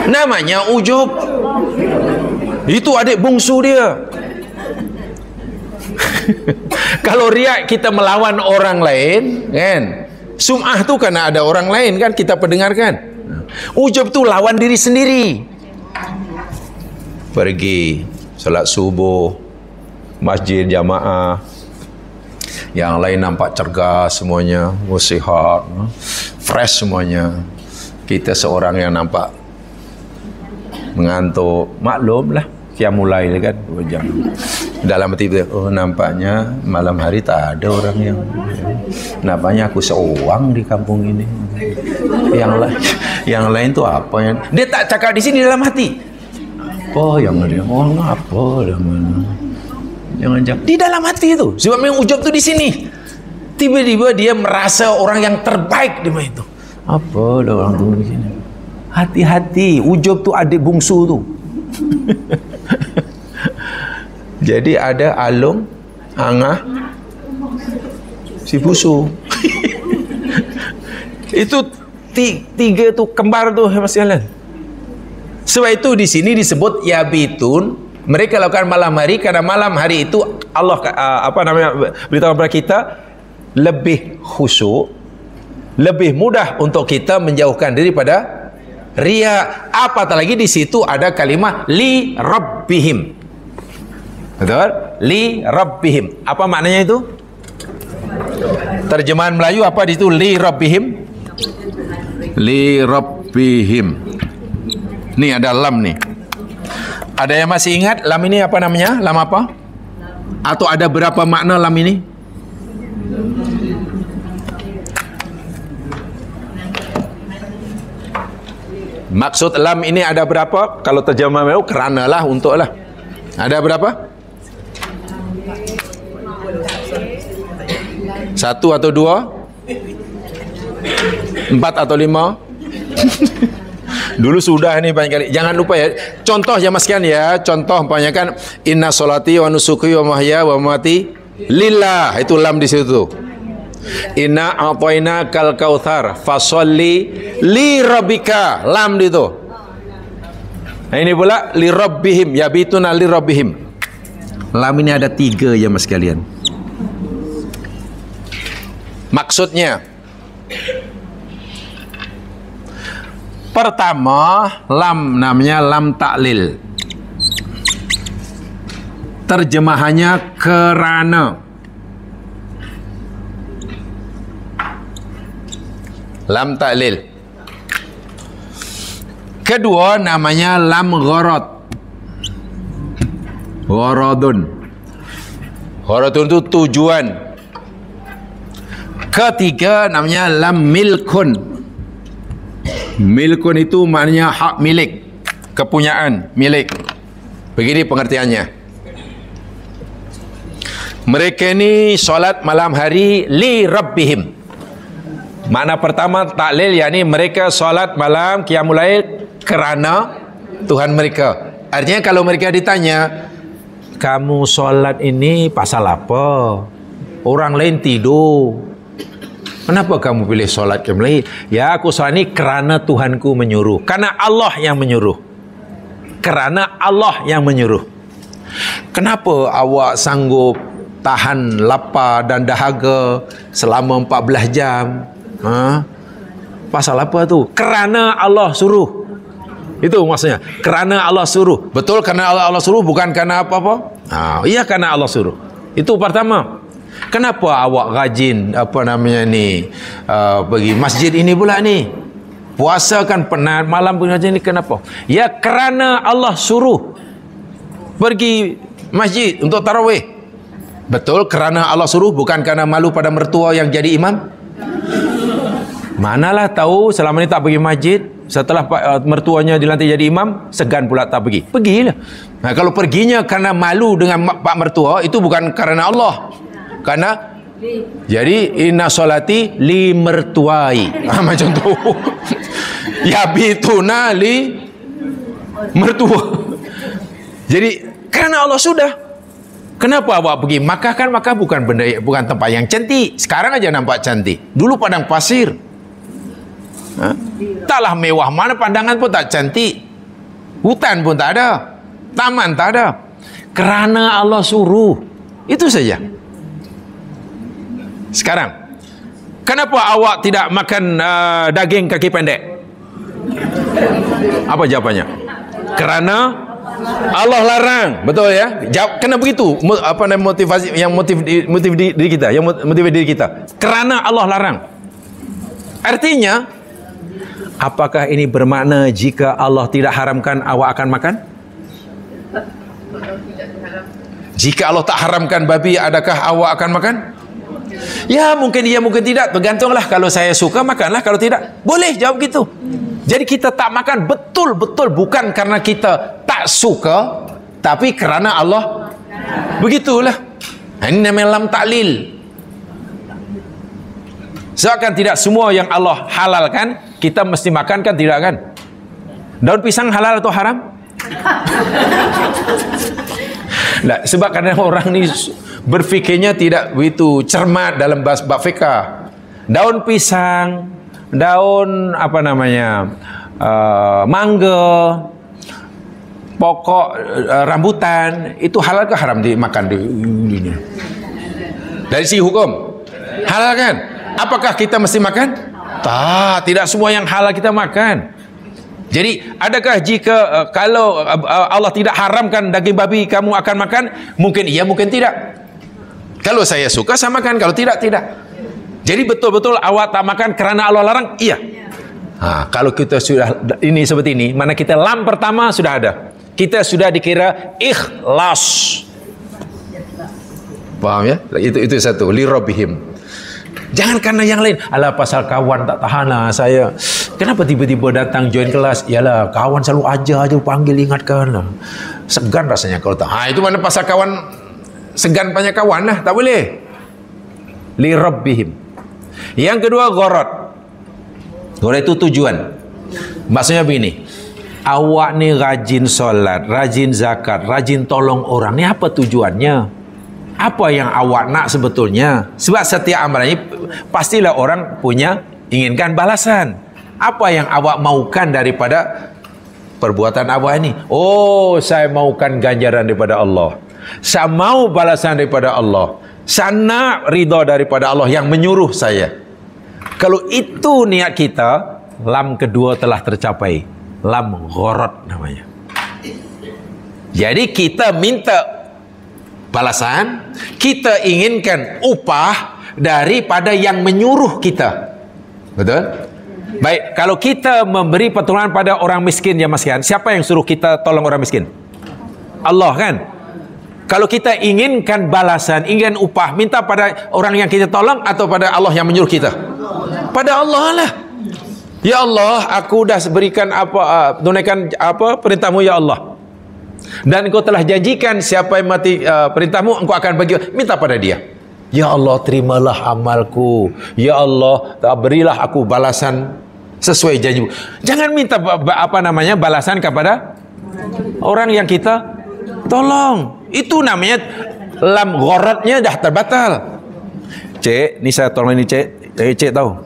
Namanya ujub. Itu adik bungsu dia. Kalau riak kita melawan orang lain kan, sum'ah tu karena ada orang lain kan kita pendengarkan. Ujub tu lawan diri sendiri. Pergi salat subuh masjid jamaah, yang lain nampak cergas semuanya, sihat, fresh semuanya. Kita seorang yang nampak mengantuk, maklumlah. Mulai kan 2 jam dalam hati dia, oh nampaknya malam hari tak ada orang nampaknya aku seorang di kampung ini. Yang lain tu apa yang dia tak cakap di sini dalam hati, apa yang dia apa dah mana, jangan di dalam hati itu. Sebab yang ujub tu di sini, tiba-tiba dia merasa orang yang terbaik di mana itu. Apa dah orang tu di sini. Hati-hati, ujub tu adik bungsu tu. Jadi ada alung, angah, si busu. Itu tiga tu kembar tu Mas Jalan. Sebab itu di sini disebut yabitun. Mereka lakukan malam hari karena malam hari itu Allah beritahu kepada kita lebih khusyuk, lebih mudah untuk kita menjauhkan diri pada riya. Apatah lagi di situ ada kalimat li rabbihim. Betul? Li rabbihim. Apa maknanya itu? Terjemahan Melayu apa di situ? Li rabbihim. Li rabbihim. Nih ada lam nih. Ada yang masih ingat lam ini apa namanya? Lam apa? Atau ada berapa makna lam ini? Maksud lam ini ada berapa? Kalau terjemah Melayu kerana lah, untuk lah. Ada berapa? 1 atau 2? 4 atau 5? Dulu sudah nih banyak kali. Jangan lupa ya. Contoh ya Mas Kian ya. Contoh umpamanya kan inna sholati wa nusuki wa mahya wa mamati lillah. Itu lam di situ. Inna a'tayna kal kautsar fasholli li rabbika. Lam di situ. Nah ini pula li rabbihim, yabituna li rabbihim. Lam ini ada 3 ya Mas kalian. Maksudnya, pertama lam namanya lam taklil. Terjemahannya kerana. Lam taklil. Kedua namanya lam gharad. Gharadun. Gharadun itu tujuan. Ketiga namanya lam milkun. Milkun itu maknanya hak milik, kepunyaan, milik. Begini pengertiannya. Mereka ini solat malam hari li rabbihim. Makna pertama taklil, yakni mereka solat malam qiyamul lail kerana Tuhan mereka. Artinya kalau mereka ditanya, kamu solat ini pasal apa? Orang lain tidur. Kenapa kamu pilih solat qiyamul lail? Ya, aku solat ini kerana Tuhanku menyuruh. Karena Allah yang menyuruh. Karena Allah yang menyuruh. Kenapa awak sanggup tahan lapar dan dahaga selama 14 jam? Pasal apa tu? Kerana Allah suruh. Itu maksudnya. Kerana Allah suruh. Betul kerana Allah suruh, bukan kerana apa-apa? Iya kerana Allah suruh. Itu pertama. Kenapa awak rajin pergi masjid ini pula ni? Puasa kan penat, malam pergi masjid ni kenapa? Ya kerana Allah suruh pergi masjid untuk tarawih. Betul kerana Allah suruh, bukan kerana malu pada mertua yang jadi imam. Manalah tahu selama ni tak pergi masjid, setelah mertuanya dilantik jadi imam, segan pula tak pergi. Pergilah. Nah, kalau perginya karena malu dengan pak mertua, itu bukan karena Allah. Karena jadi inna solati li mertuai. Macam tu. Ya bituna li mertua. Jadi karena Allah sudah. Kenapa awak pergi? Makkah bukan benda, bukan tempat yang cantik. Sekarang aja nampak cantik. Dulu padang pasir. Taklah mewah mana, pandangan pun tak cantik. Hutan pun tak ada. Taman tak ada. Kerana Allah suruh. Itu saja. Sekarang, kenapa awak tidak makan daging kaki pendek? Apa jawapannya? Kerana Allah larang, betul ya? Kena begitu. Apa namanya motivasi yang motif diri kita, yang motivasi diri kita. Kerana Allah larang. Artinya, apakah ini bermakna jika Allah tidak haramkan awak akan makan? Jika Allah tak haramkan babi, adakah awak akan makan? Ya mungkin iya, mungkin tidak. Tergantunglah. Kalau saya suka, makanlah. Kalau tidak, boleh jawab gitu. Jadi kita tak makan betul-betul bukan karena kita tak suka, tapi kerana Allah begitulah. Ini namanya lam taklil. Seakan tidak semua yang Allah halalkan kita mesti makan, kan? Tidak kan? Daun pisang halal atau haram? Nah, sebab kadang orang ni berfikirnya tidak begitu cermat dalam bab fikah. Daun pisang, daun apa namanya, mangga, pokok rambutan, itu halal ke haram dimakan di dunia? Dari segi hukum halal kan? Apakah kita mesti makan? Tidak semua yang halal kita makan. Jadi adakah jika kalau Allah tidak haramkan daging babi, kamu akan makan? Mungkin iya, mungkin tidak. Kalau saya suka, saya makan. Kalau tidak, tidak. Jadi betul-betul awak tak makan kerana Allah larang? Iya. Kalau kita sudah ini seperti ini, mana kita lam pertama sudah ada. Kita sudah dikira ikhlas. Paham ya? Itu satu. Li rabbihim. Jangan karena yang lain. Alah, pasal kawan tak tahan lah saya. Kenapa tiba-tiba datang join kelas? Yalah, kawan selalu aja panggil, ingatkan lah. Segan rasanya kalau tak. Itu mana pasal kawan, segan banyak kawan lah. Tak boleh. Li rabbihim. Yang kedua, gharad. Gharad itu tujuan. Maksudnya begini. Awak ni rajin solat, rajin zakat, rajin tolong orang. Ni apa tujuannya? Apa yang awak nak sebetulnya? Sebab setiap amalan ini pastilah orang punya inginkan balasan. Apa yang awak maukan daripada perbuatan awak ini? Oh, saya maukan ganjaran daripada Allah. Saya mau balasan daripada Allah. Saya nak ridha daripada Allah yang menyuruh saya. Kalau itu niat kita, lam kedua telah tercapai. Lam gharad namanya. Jadi kita minta balasan, kita inginkan upah daripada yang menyuruh kita. Betul? Baik, kalau kita memberi pertolongan pada orang miskin, ya Mas Kian, siapa yang suruh kita tolong orang miskin? Allah kan? Kalau kita inginkan balasan, ingin upah, minta pada orang yang kita tolong atau pada Allah yang menyuruh kita? Pada Allah lah. Ya Allah, aku dah berikan tunaikan perintahmu ya Allah. Dan engkau telah janjikan siapa yang mati perintahmu, engkau akan bagi, minta pada dia. Ya Allah, terimalah amalku. Ya Allah, berilah aku balasan sesuai janjimu. Jangan minta balasan kepada orang yang kita tolong. Itu namanya lam gharadnya dah terbatal. Cik, ni saya tolong ini cik. Cik tahu.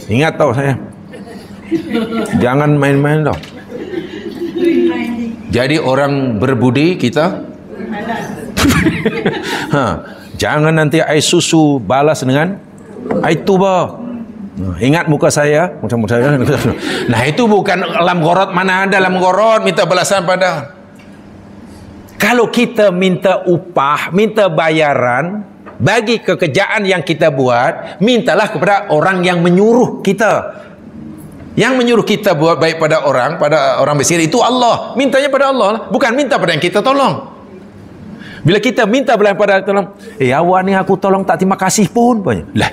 Ingat tahu saya. Jangan main-main tau. Jadi orang berbudi kita jangan nanti air susu balas dengan air tuba. Ingat muka saya macam saya. Nah, itu bukan lam gharad. Mana ada lam gharad minta balasan pada. Kalau kita minta upah, minta bayaran bagi kekerjaan yang kita buat, mintalah kepada orang yang menyuruh kita. Yang menyuruh kita buat baik pada orang miskin itu Allah. Mintanya pada Allah lah. Bukan minta pada yang kita tolong. Bila kita minta pada tolong, awak ni aku tolong tak terima kasih pun. Lah,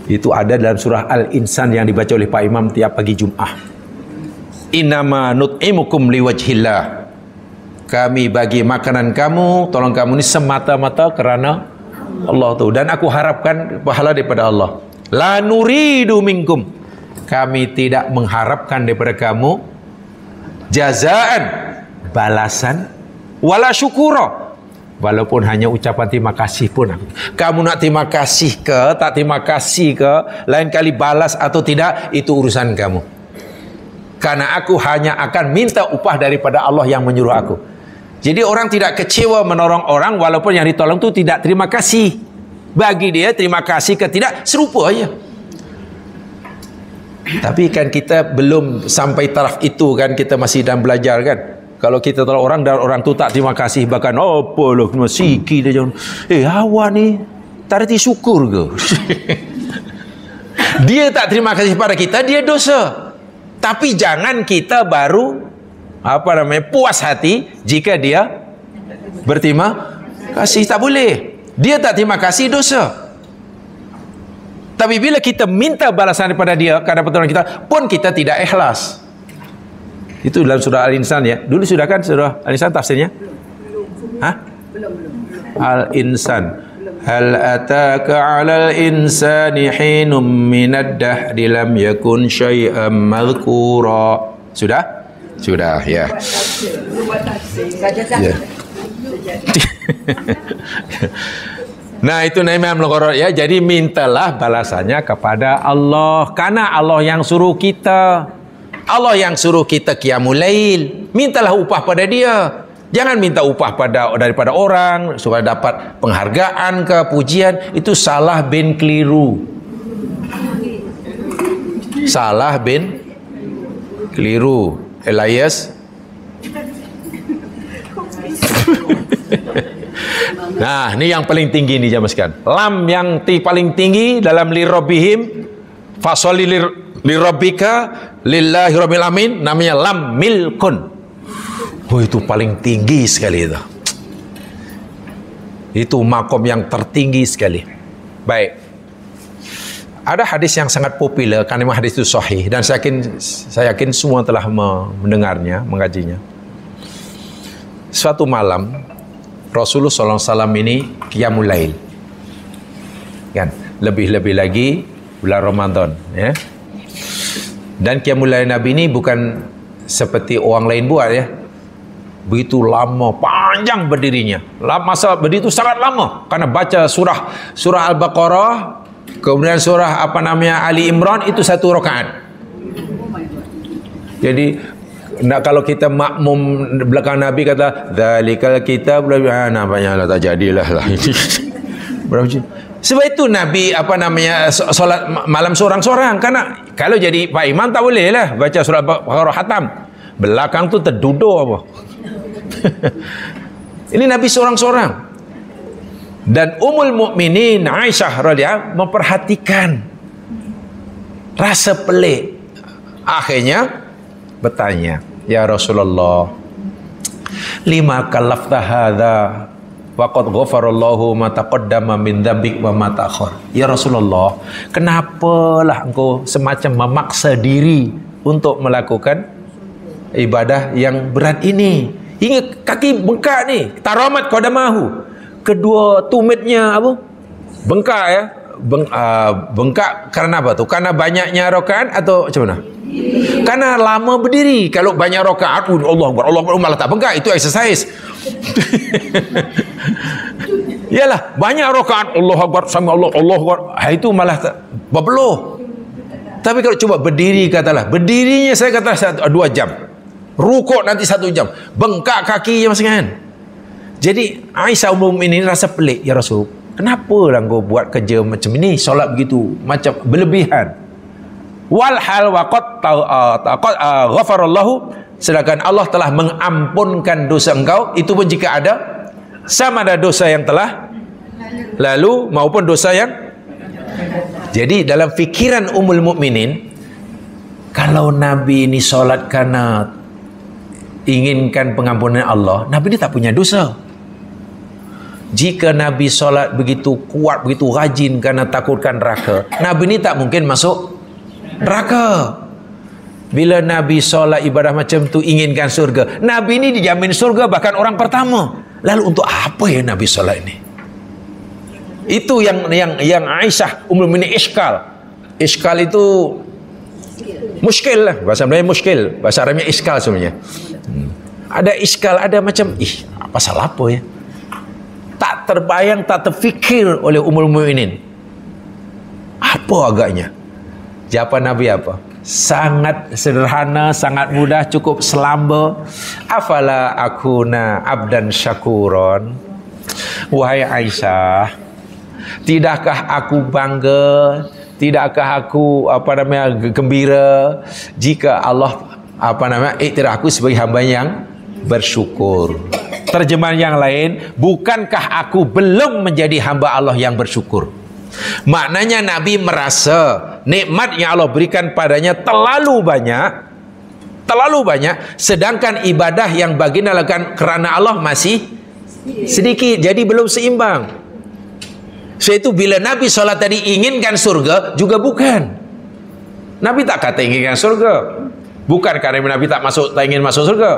Itu ada dalam surah Al-Insan yang dibaca oleh Pak Imam tiap pagi Jumaat. Innama nut'imukum liwajhillah. Kami bagi makanan kamu, tolong kamu ini semata-mata kerana Allah tu, dan aku harapkan pahala daripada Allah. La nuridu minkum. Kami tidak mengharapkan daripada kamu jazaan, balasan, wala syukura, walaupun hanya ucapan terima kasih pun. Kamu nak terima kasih ke, tak terima kasih ke, lain kali balas atau tidak, itu urusan kamu. Karena aku hanya akan minta upah daripada Allah yang menyuruh aku. Jadi orang tidak kecewa menolong orang walaupun yang ditolong tu tidak terima kasih. Bagi dia terima kasih ke tidak, serupa aja. Tapi kan kita belum sampai taraf itu kan, kita masih dalam belajar kan. Kalau kita tolong orang dan orang tu tak terima kasih, bahkan apa loh siki dia jangan, awak ni tak reti syukur ke? Dia tak terima kasih pada kita, dia dosa. Tapi jangan kita baru puas hati jika dia berterima kasih. Tak boleh. Dia tak terima kasih, dosa. Tapi bila kita minta balasan daripada dia kerana pertolongan kita, pun kita tidak ikhlas. Itu dalam surah Al-Insan ya. Dulu sudah kan surah Al-Insan tafsirnya? Belum. Al-Insan. Hal ataka 'alal insani hinum minad dahri lam yakun syai'an madhkura. Sudah? Sudah ya. Ya. Nah itu Imam Al-Qurtubi ya. Jadi mintalah balasannya kepada Allah, karena Allah yang suruh kita. Allah yang suruh kita qiyamul lail. Mintalah upah pada dia. Jangan minta upah daripada orang supaya dapat penghargaan ke pujian. Itu salah bin keliru. Salah bin keliru. Elias. Nah, ini yang paling tinggi nih jamaah sekalian. Lam yang paling tinggi dalam lirabbihim, fasholli lirabbika lillahi rabbil alamin, namanya lam milkun. Oh, itu paling tinggi sekali itu. Itu makom yang tertinggi sekali. Baik. Ada hadis yang sangat populer, karena hadis itu sahih, dan saya yakin semua telah mendengarnya, mengkajinya. Suatu malam Rasulullah SAW ini qiyamul lail. Kan, lebih-lebih lagi bulan Ramadan, ya. Dan qiyamul lail Nabi ini bukan seperti orang lain buat ya. Begitu lama, panjang berdirinya. Masa berdiri itu sangat lama, karena baca surah Al-Baqarah, kemudian surah Ali Imran, itu satu rakaat. Jadi kalau kita makmum belakang Nabi kata zalikal kitab, nampaknya lah tak jadilah lah. Sebab itu Nabi solat malam seorang-seorang, karena kalau jadi Pak Imam tak boleh lah baca surah Al-Baqarah khatam. Belakang tu terduduk apa. Ini Nabi seorang-seorang. Dan Ummul Mukminin Aisyah radhiyallahu memperhatikan rasa pelik. Akhirnya bertanya, ya Rasulullah, lima kallafta hadza wa qad ghafarallahu ma taqaddama min dzambik wa ma ta'akhkhar. Ya Rasulullah, kenapalah engkau semacam memaksa diri untuk melakukan ibadah yang berat ini, hingga kaki bengkak ni, taramat qadamahu, kedua tumitnya bengkak ya. Bengkak karena apa tu? Karena banyaknya rakaat atau macam mana? Karena lama berdiri. Kalau banyak rakaat, Allah Akbar, malah tak bengkak. Itu exercise. Yalah, banyak rakaat, Allah Akbar, sama Allah Akbar, itu malah berbeluh. Tapi kalau coba berdiri, katalah berdirinya saya kata 2 jam, rukuk nanti 1 jam, bengkak kaki je masing-masing. Jadi Aisyah Ummul Mukminin rasa pelik, ya Rasul, kenapa lah kau buat kerja macam ini, solat begitu macam berlebihan. Walhal waqad ghafarallahu, sedangkan Allah telah mengampunkan dosa engkau, itu pun jika ada, sama ada dosa yang telah lalu maupun dosa yang. Jadi dalam fikiran Ummul Mukminin, kalau Nabi ini solat karena inginkan pengampunan Allah, Nabi ini tak punya dosa. Jika Nabi solat begitu kuat, begitu rajin kerana takutkan neraka, Nabi ni tak mungkin masuk neraka. Bila Nabi solat ibadah macam tu inginkan surga, Nabi ni dijamin surga bahkan orang pertama. Lalu untuk apa ya Nabi solat ni? Itu yang Aisyah Ummul Mukminin iskal. Iskal itu muskil lah, bahasa Melayu muskil, bahasa Arabnya iskal sebenarnya. Ada iskal, ada macam pasal apa ya? Tak terbayang, tak terfikir oleh Ummul Mukminin. Apa agaknya? Jawapan Nabi apa? Sangat sederhana, sangat mudah, cukup selamba. Afala akuna abdan syakuron. Wahai Aisyah, tidakkah aku bangga, tidakkah aku gembira jika Allah iktiraf aku sebagai hamba yang bersyukur. Terjemahan yang lain, bukankah aku belum menjadi hamba Allah yang bersyukur? Maknanya Nabi merasa nikmat yang Allah berikan padanya terlalu banyak, sedangkan ibadah yang baginda lakukan kerana Allah masih sedikit, jadi belum seimbang. So itu bila Nabi solat tadi inginkan surga, juga bukan. Nabi tak kata inginkan surga. Bukan kerana Nabi tak ingin masuk surga.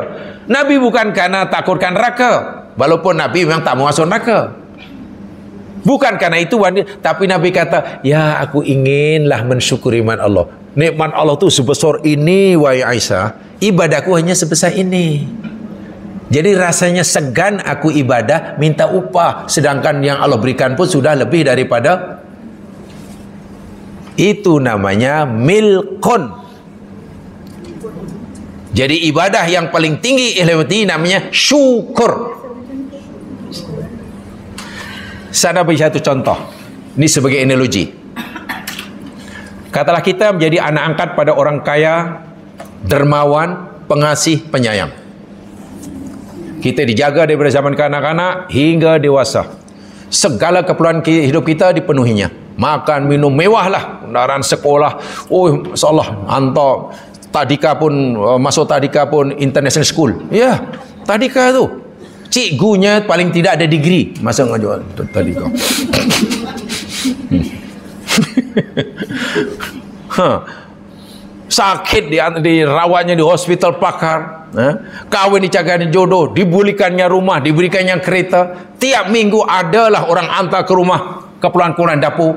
Nabi bukan kerana takutkan neraka, walaupun Nabi memang tak mau masuk neraka. Bukan karena itu, tapi Nabi kata, ya aku inginlah mensyukuri nikmat Allah. Nikmat Allah tu sebesar ini, wahai Aisyah, ibadahku hanya sebesar ini. Jadi rasanya segan aku ibadah minta upah, sedangkan yang Allah berikan pun sudah lebih daripada itu. Namanya milkon. Jadi ibadah yang paling tinggi namanya syukur. Saya beri satu contoh. Ini sebagai analogi. Katalah kita menjadi anak angkat pada orang kaya, dermawan, pengasih, penyayang. Kita dijaga daripada zaman kanak-kanak hingga dewasa. Segala keperluan hidup kita dipenuhinya. Makan, minum, mewah lah. Kendaraan sekolah. Oh, insyaAllah, hantar tadika pun, masuk tadika pun international school. Ya, tadika tu. Cikgunya paling tidak ada degree. Masa ngajar tadika. Sakit dirawatnya di hospital pakar, kawin dicarikan jodoh, dibelikannya rumah, diberikannya kereta. Tiap minggu adalah orang hantar ke rumah keperluan dapur.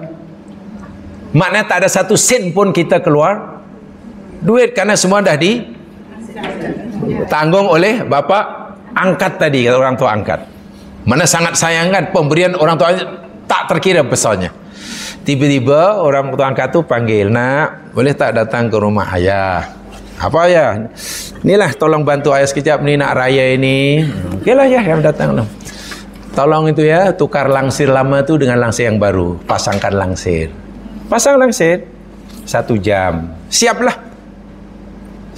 Maknanya tak ada satu sen pun kita keluar duit, karena semua dah ditanggung oleh bapa angkat tadi, orang tua angkat. Mana sangat sayangkan pemberian orang tua tak terkira besarnya. Tiba-tiba orang tua angkat tu panggil, nak, boleh tak datang ke rumah ayah? Apa ayah? Inilah tolong bantu ayah sekejap ni nak raya ini. Okeylah ya, yang datang lah. Tolong itu ya, tukar langsir lama tu dengan langsir yang baru. Pasangkan langsir. Pasang langsir 1 jam. Siaplah.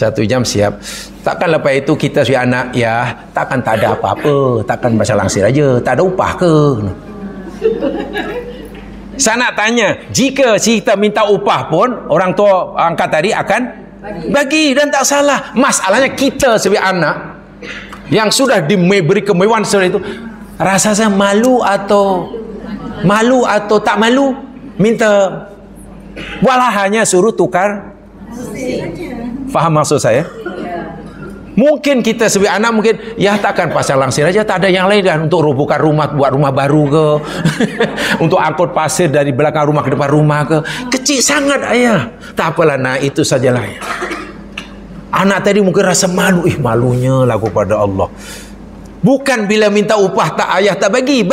1 jam siap. Takkan lepas itu kita si anak ya, takkan tak ada apa-apa, takkan pasang langsir aja, tak ada upah ke? Saya nak tanya, jika kita minta upah pun orang tua angkat tadi akan bagi dan tak salah. Masalahnya kita sebagai anak yang sudah diberi kemewahan seperti itu, rasa saya malu atau tak malu minta, walah hanya suruh tukar. Faham maksud saya? Mungkin kita sebagai anak mungkin ya takkan pasang langsir aja, tak ada yang lain kan untuk bukan rumah, buat rumah baru ke untuk angkut pasir dari belakang rumah ke depan rumah ke. Kecil sangat ayah. Tak apalah, nah itu sajalah ya. Anak tadi mungkin rasa malu, malunya lah kepada Allah. Bukan bila minta upah tak ayah tak bagi.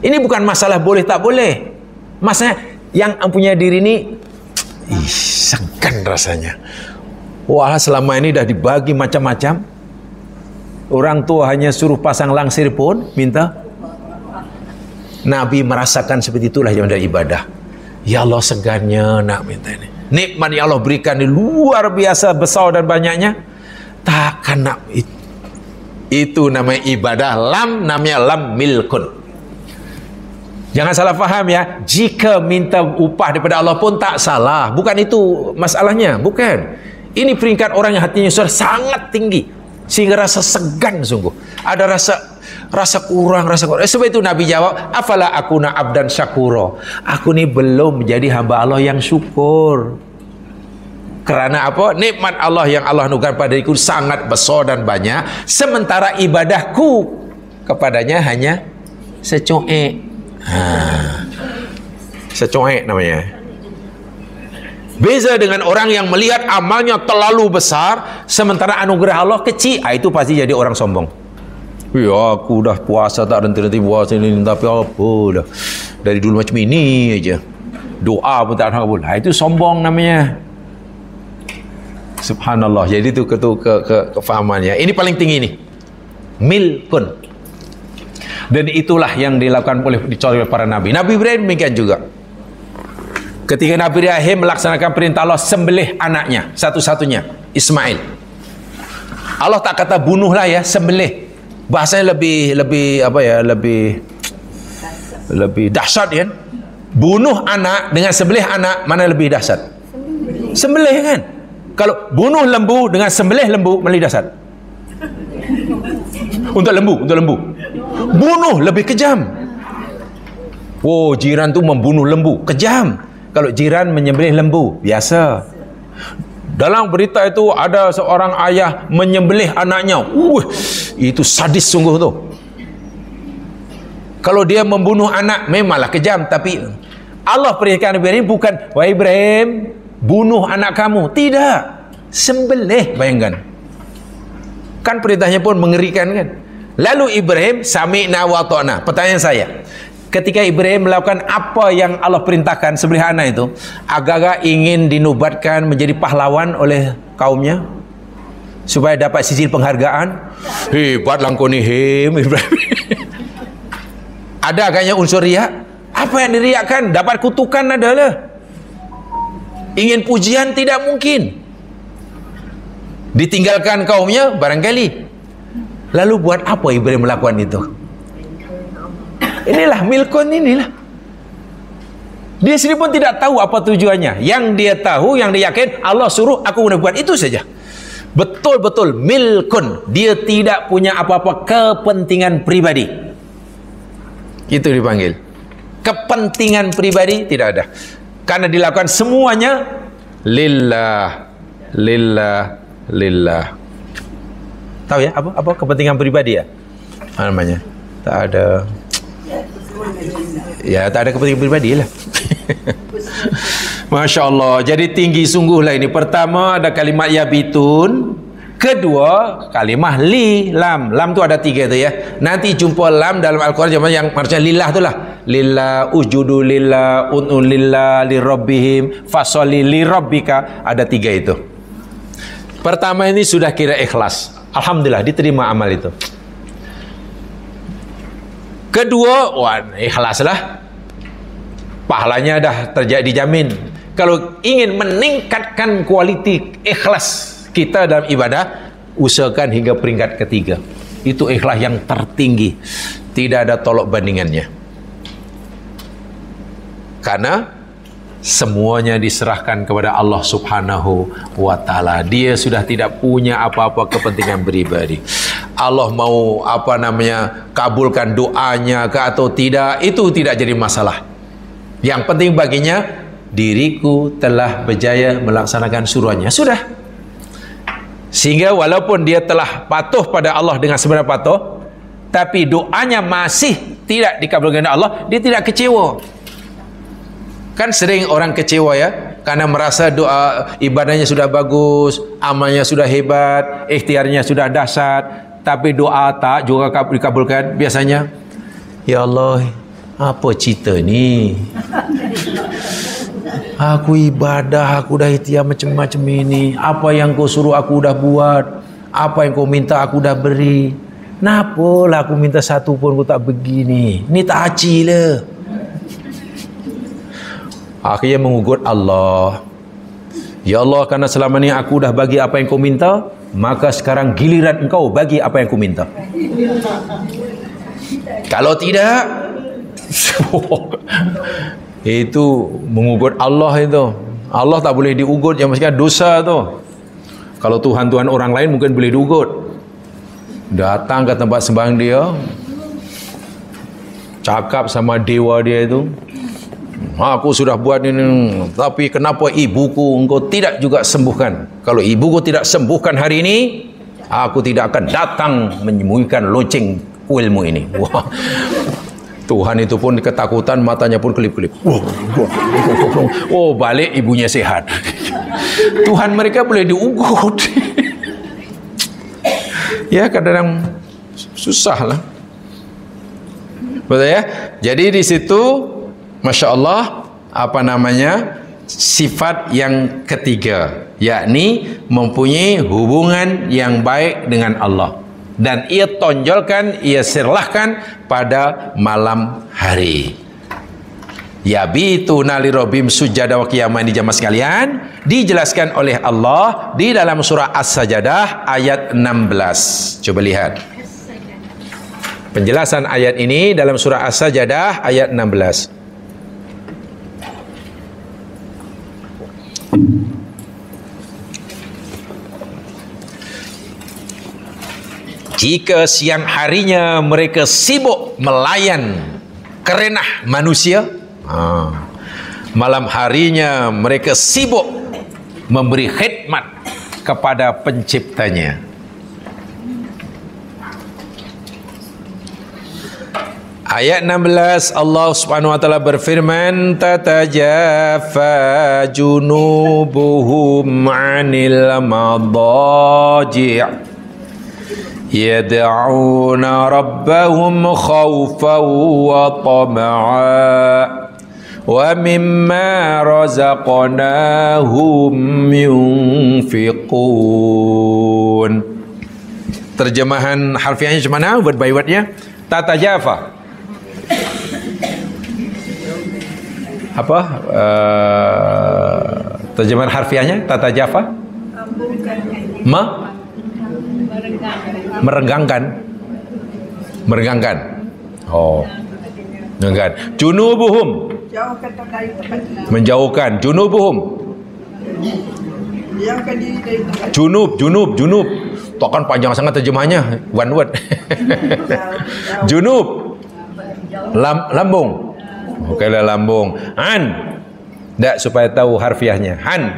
Ini bukan masalah boleh tak boleh. Masalah yang punya diri ini segan rasanya. Wah, selama ini dah dibagi macam-macam. Orang tua hanya suruh pasang langsir pun minta. Nabi merasakan seperti itulah yang dari ibadah. Ya Allah, segannya nak minta ini. Nikmat yang Allah berikan ini luar biasa besar dan banyaknya. Takkan nak itu namanya ibadah. Namanya lam milkun. Jangan salah faham ya. Jika minta upah daripada Allah pun tak salah. Bukan itu masalahnya. Bukan. Ini peringkat orang yang hatinya sudah sangat tinggi sehingga rasa segan sungguh. Ada rasa rasa kurang. Sebab itu Nabi jawab, afala akuna abdan syakura. Aku ni belum menjadi hamba Allah yang syukur. Kerana apa? Nikmat Allah yang Allah anugerahkan padaku sangat besar dan banyak, sementara ibadahku kepadanya hanya secuek. Secuek namanya. Beza dengan orang yang melihat amalnya terlalu besar, sementara anugerah Allah kecil. Itu pasti jadi orang sombong. Ya, aku dah puasa tak henti-henti puasa ini, tapi apa dah, dari dulu macam ini aja, doa pun tak kabul. Itu sombong namanya. Subhanallah. Jadi itu kefahamannya. Ini paling tinggi ini. Milkun. Dan itulah yang dilakukan oleh para nabi. Nabi Ibrahim demikian juga. Ketika Nabi Ibrahim melaksanakan perintah Allah, sembelih anaknya satu-satunya, Ismail. Allah tak kata bunuhlah ya, sembelih. Bahasanya lebih dahsyat kan? Bunuh anak dengan sembelih anak, mana lebih dahsyat? Sembelih kan? Kalau bunuh lembu dengan sembelih lembu, mana lebih dahsyat? Untuk lembu. Bunuh lebih kejam. Oh, jiran tu membunuh lembu, kejam. Kalau jiran menyembelih lembu, biasa. Dalam berita itu ada seorang ayah menyembelih anaknya. Itu sadis sungguh tu. Kalau dia membunuh anak, memanglah kejam. Tapi Allah perintahkan Ibrahim bukan, wahai Ibrahim, bunuh anak kamu. Tidak. Sembelih, bayangkan. Kan perintahnya pun mengerikan kan. Lalu Ibrahim, sami'na wa ta'na. Pertanyaan saya, ketika Ibrahim melakukan apa yang Allah perintahkan, sembelih anak itu, agak-agak ingin dinubatkan menjadi pahlawan oleh kaumnya supaya dapat sisil penghargaan. Hebatlah kau ni Ibrahim. Ada agaknya unsur riak. Apa yang diriakkan? Dapat kutukan adalah. Ingin pujian tidak mungkin. Ditinggalkan kaumnya barangkali. Lalu buat apa Ibrahim melakukan itu? Inilah milkun, inilah. Dia sendiri pun tidak tahu apa tujuannya. Yang dia tahu, yang dia yakin, Allah suruh aku boleh buat itu saja. Betul-betul milkun. Dia tidak punya apa-apa kepentingan pribadi. Itu dipanggil. Kepentingan pribadi tidak ada. Karena dilakukan semuanya lillah. Tahu ya apa kepentingan pribadi ya? Apa namanya? Tak ada. Ya, tak ada kepentingan pribadi lah. Masya Allah. Jadi tinggi sungguhlah ini. Pertama ada kalimat yabitun. Kedua kalimah li, lam. Lam tu ada 3 tu ya. Nanti jumpa lam dalam Al-Quran yang maksudnya lillah tu lah. Lillah, ujudu lillah, un'un lillah, lirabbihim, fasoli lirabbika. Ada 3 itu. Pertama ini sudah kira ikhlas. Alhamdulillah diterima amal itu. Kedua, ikhlaslah. Pahalanya dah dijamin. Kalau ingin meningkatkan kualiti ikhlas kita dalam ibadah, usahakan hingga peringkat ketiga. Itu ikhlas yang tertinggi. Tidak ada tolok bandingannya. Karena semuanya diserahkan kepada Allah Subhanahu wa ta'ala. Dia sudah tidak punya apa-apa kepentingan pribadi. Allah mau kabulkan doanya ke atau tidak, itu tidak jadi masalah. Yang penting baginya, diriku telah berjaya melaksanakan suruhannya. Sudah. Sehingga walaupun dia telah patuh pada Allah dengan sebenar patuh, tapi doanya masih tidak dikabulkan oleh Allah, dia tidak kecewa. Kan sering orang kecewa ya, karena merasa doa ibadahnya sudah bagus, amalnya sudah hebat, ikhtiarnya sudah dahsyat, tapi doa tak juga dikabulkan. Biasanya, ya Allah, apa cerita ni? Aku ibadah, aku dah ikhtiar macam-macam ini. Apa yang kau suruh aku dah buat, apa yang kau minta aku dah beri. Napalah aku minta satu pun kau tak begini? Ni tak aci lah. Akhirnya mengugut Allah. Ya Allah, karena selama ni aku dah bagi apa yang kau minta, maka sekarang giliran engkau bagi apa yang kau minta. Kalau tidak, itu mengugut Allah itu. Allah tak boleh diugut, yang maksudnya dosa tu. Kalau Tuhan-Tuhan orang lain mungkin boleh diugut. Datang ke tempat sembahyang dia, cakap sama dewa dia itu, aku sudah buat ini, tapi kenapa ibuku engkau tidak juga sembuhkan? Kalau ibuku tidak sembuhkan hari ini, aku tidak akan datang menyembuhkan lonceng kuilmu ini. Wah, Tuhan itu pun ketakutan, matanya pun kelip-kelip. Oh, balik ibunya sehat. Tuhan mereka boleh diugut. Ya, kadang-kadang susah lah. Betul ya? Jadi di situ, Masya Allah, apa namanya, sifat yang ketiga, yakni mempunyai hubungan yang baik dengan Allah. Dan ia tonjolkan, ia serlahkan pada malam hari. Yabituna lirabbihim sujada wa qiyama, ini jamaah sekalian, dijelaskan oleh Allah di dalam surah As-Sajdah ayat 16. Coba lihat penjelasan ayat ini dalam surah As-Sajdah ayat 16. Jika siang harinya mereka sibuk melayan kerenah manusia, malam harinya mereka sibuk memberi khidmat kepada penciptanya. Ayat 16 Allah Subhanahu wa taala berfirman, tatajafa junubuhum 'anil madaji' yad'una rabbahum khawfan wa tama'a wa mimma razaqnahum yunfiqun. Terjemahan harfiahnya macam mana? Word by wordnya. Tatajafa. Apa? Terjemahan harfiahnya tatajafa. Merenggangkan. Oh, merenggangkan. Junubuhum, menjauhkan. Junubuhum, junub. Takkan panjang sangat terjemahnya, one word. Junub, lambung. Okeylah, lambung. An, tak, supaya tahu harfiahnya. Han,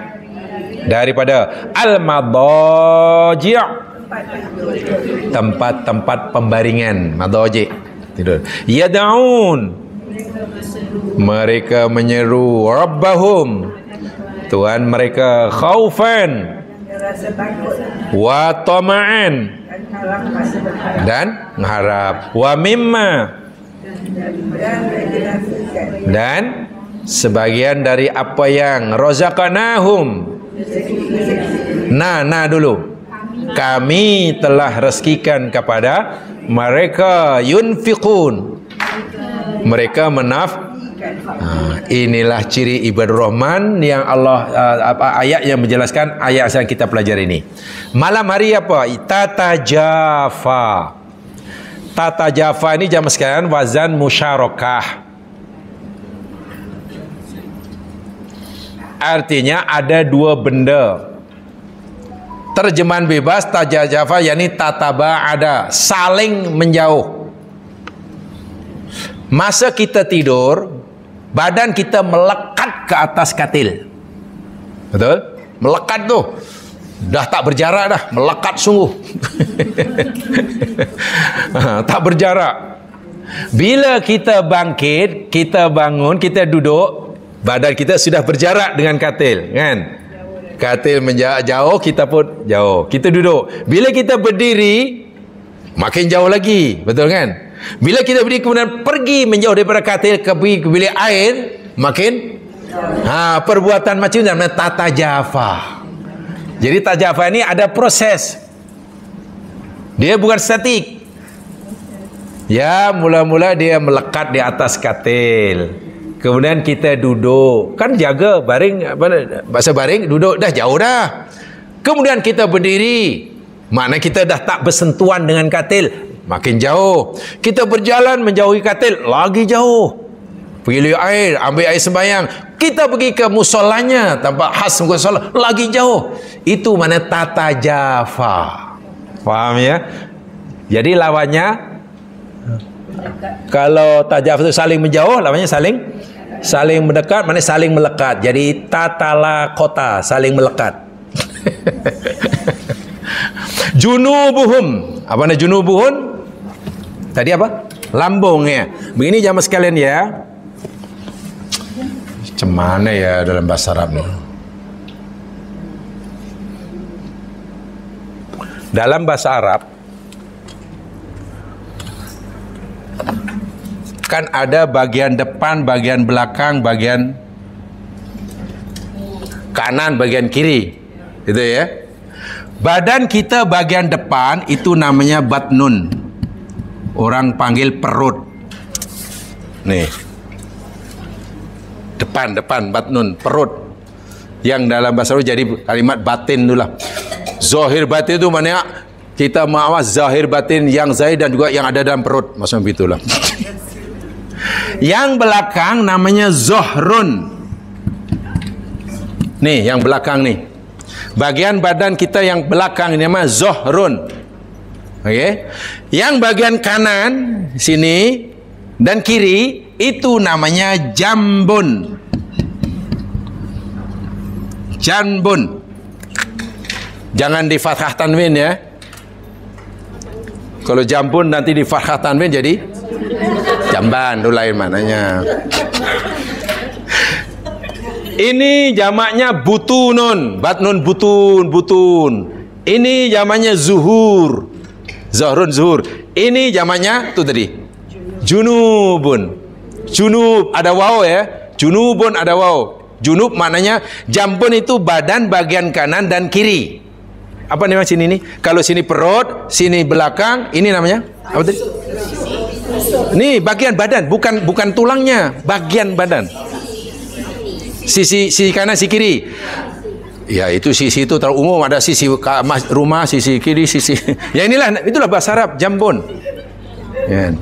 daripada al-madaji', tempat-tempat pembaringan, madaji', tidur. Yad'un, mereka menyeru rabbahum, Tuhan mereka, khaufan wa tama'an, dan mengharap, wa mimma, dan sebagian dari apa yang razaqnahum, na dulu, kami telah rezekikan kepada mereka, yunfiqun, mereka inilah ciri ibadur rahman yang Allah, ayat yang menjelaskan ayat yang kita pelajari ini. Malam hari apa? Tatajafa. Tatajafa ini jamaah sekalian wazan musyarakah. Artinya ada dua benda. Terjemahan bebas tajajafa yakni tataba'ada, saling menjauh. Masa kita tidur, badan kita melekat ke atas katil. Betul? Melekat tuh. Dah tak berjarak dah, melekat sungguh. Tak berjarak. Bila kita bangkit, kita bangun, kita duduk, badan kita sudah berjarak dengan katil, kan? Katil menjauh, kita pun jauh. Kita duduk. Bila kita berdiri, makin jauh lagi. Betul kan? Bila kita berdiri kemudian pergi menjauh daripada katil ke bilik air, makin perbuatan macam ini namanya tatajafa. Jadi tajafa ini ada proses. Dia bukan statik. Ya, mula-mula dia melekat di atas katil. Kemudian kita duduk, kan jaga baring, bahasa baring, duduk dah jauh dah. Kemudian kita berdiri, makna kita dah tak bersentuhan dengan katil, makin jauh. Kita berjalan menjauhi katil, lagi jauh. Pergi air, ambil air sembahyang, kita pergi ke musolanya, tempat khas musola, lagi jauh. Itu mana tatajafa. Faham ya? Jadi lawannya Kalau tajafuz itu saling menjauh, namanya saling mendekat, mana saling melekat. Jadi tatala kota, saling melekat. Junubuhum. Apa nama junubuhun? Tadi apa? Lambungnya. Begini jamaah sekalian ya. Macam mana ya dalam bahasa Arab ni? Dalam bahasa Arab kan ada bagian depan, bagian belakang, bagian kanan, bagian kiri. Gitu ya. Badan kita bagian depan itu namanya batnun. Orang panggil perut. Nih. Depan batnun, perut. Yang dalam bahasa Arab jadi kalimat batin itulah. Zahir batin itu mana? Kita mawas zahir batin yang zahir dan juga yang ada dalam perut. Maksudnya begitulah. Yang belakang namanya zohrun. Nih, yang belakang nih. Bagian badan kita yang belakang ini namanya zohrun. Okey. Yang bagian kanan sini dan kiri itu namanya jambun. Janbun. Jangan di fathah tanwin ya. Kalau jambun nanti di fathah tanwin jadi jamban, itu lain maknanya. Ini jamaknya butunun, batnun butun. Ini jamaknya zuhur, zahrun zuhur. Ini jamaknya tu tadi, junubun. Junub ada waw ya, junubun ada waw. Junub maknanya jambun itu badan bagian kanan dan kiri. Apa namanya sini nih? Kalau sini perut, sini belakang, ini namanya apa tadi? Nih bagian badan, bukan tulangnya, bagian badan. Sisi kanan, sisi kiri. Ya itu sisi itu terlalu umum, ada sisi rumah, sisi kiri, sisi. Ya itulah bahasa Arab jambun. Ya.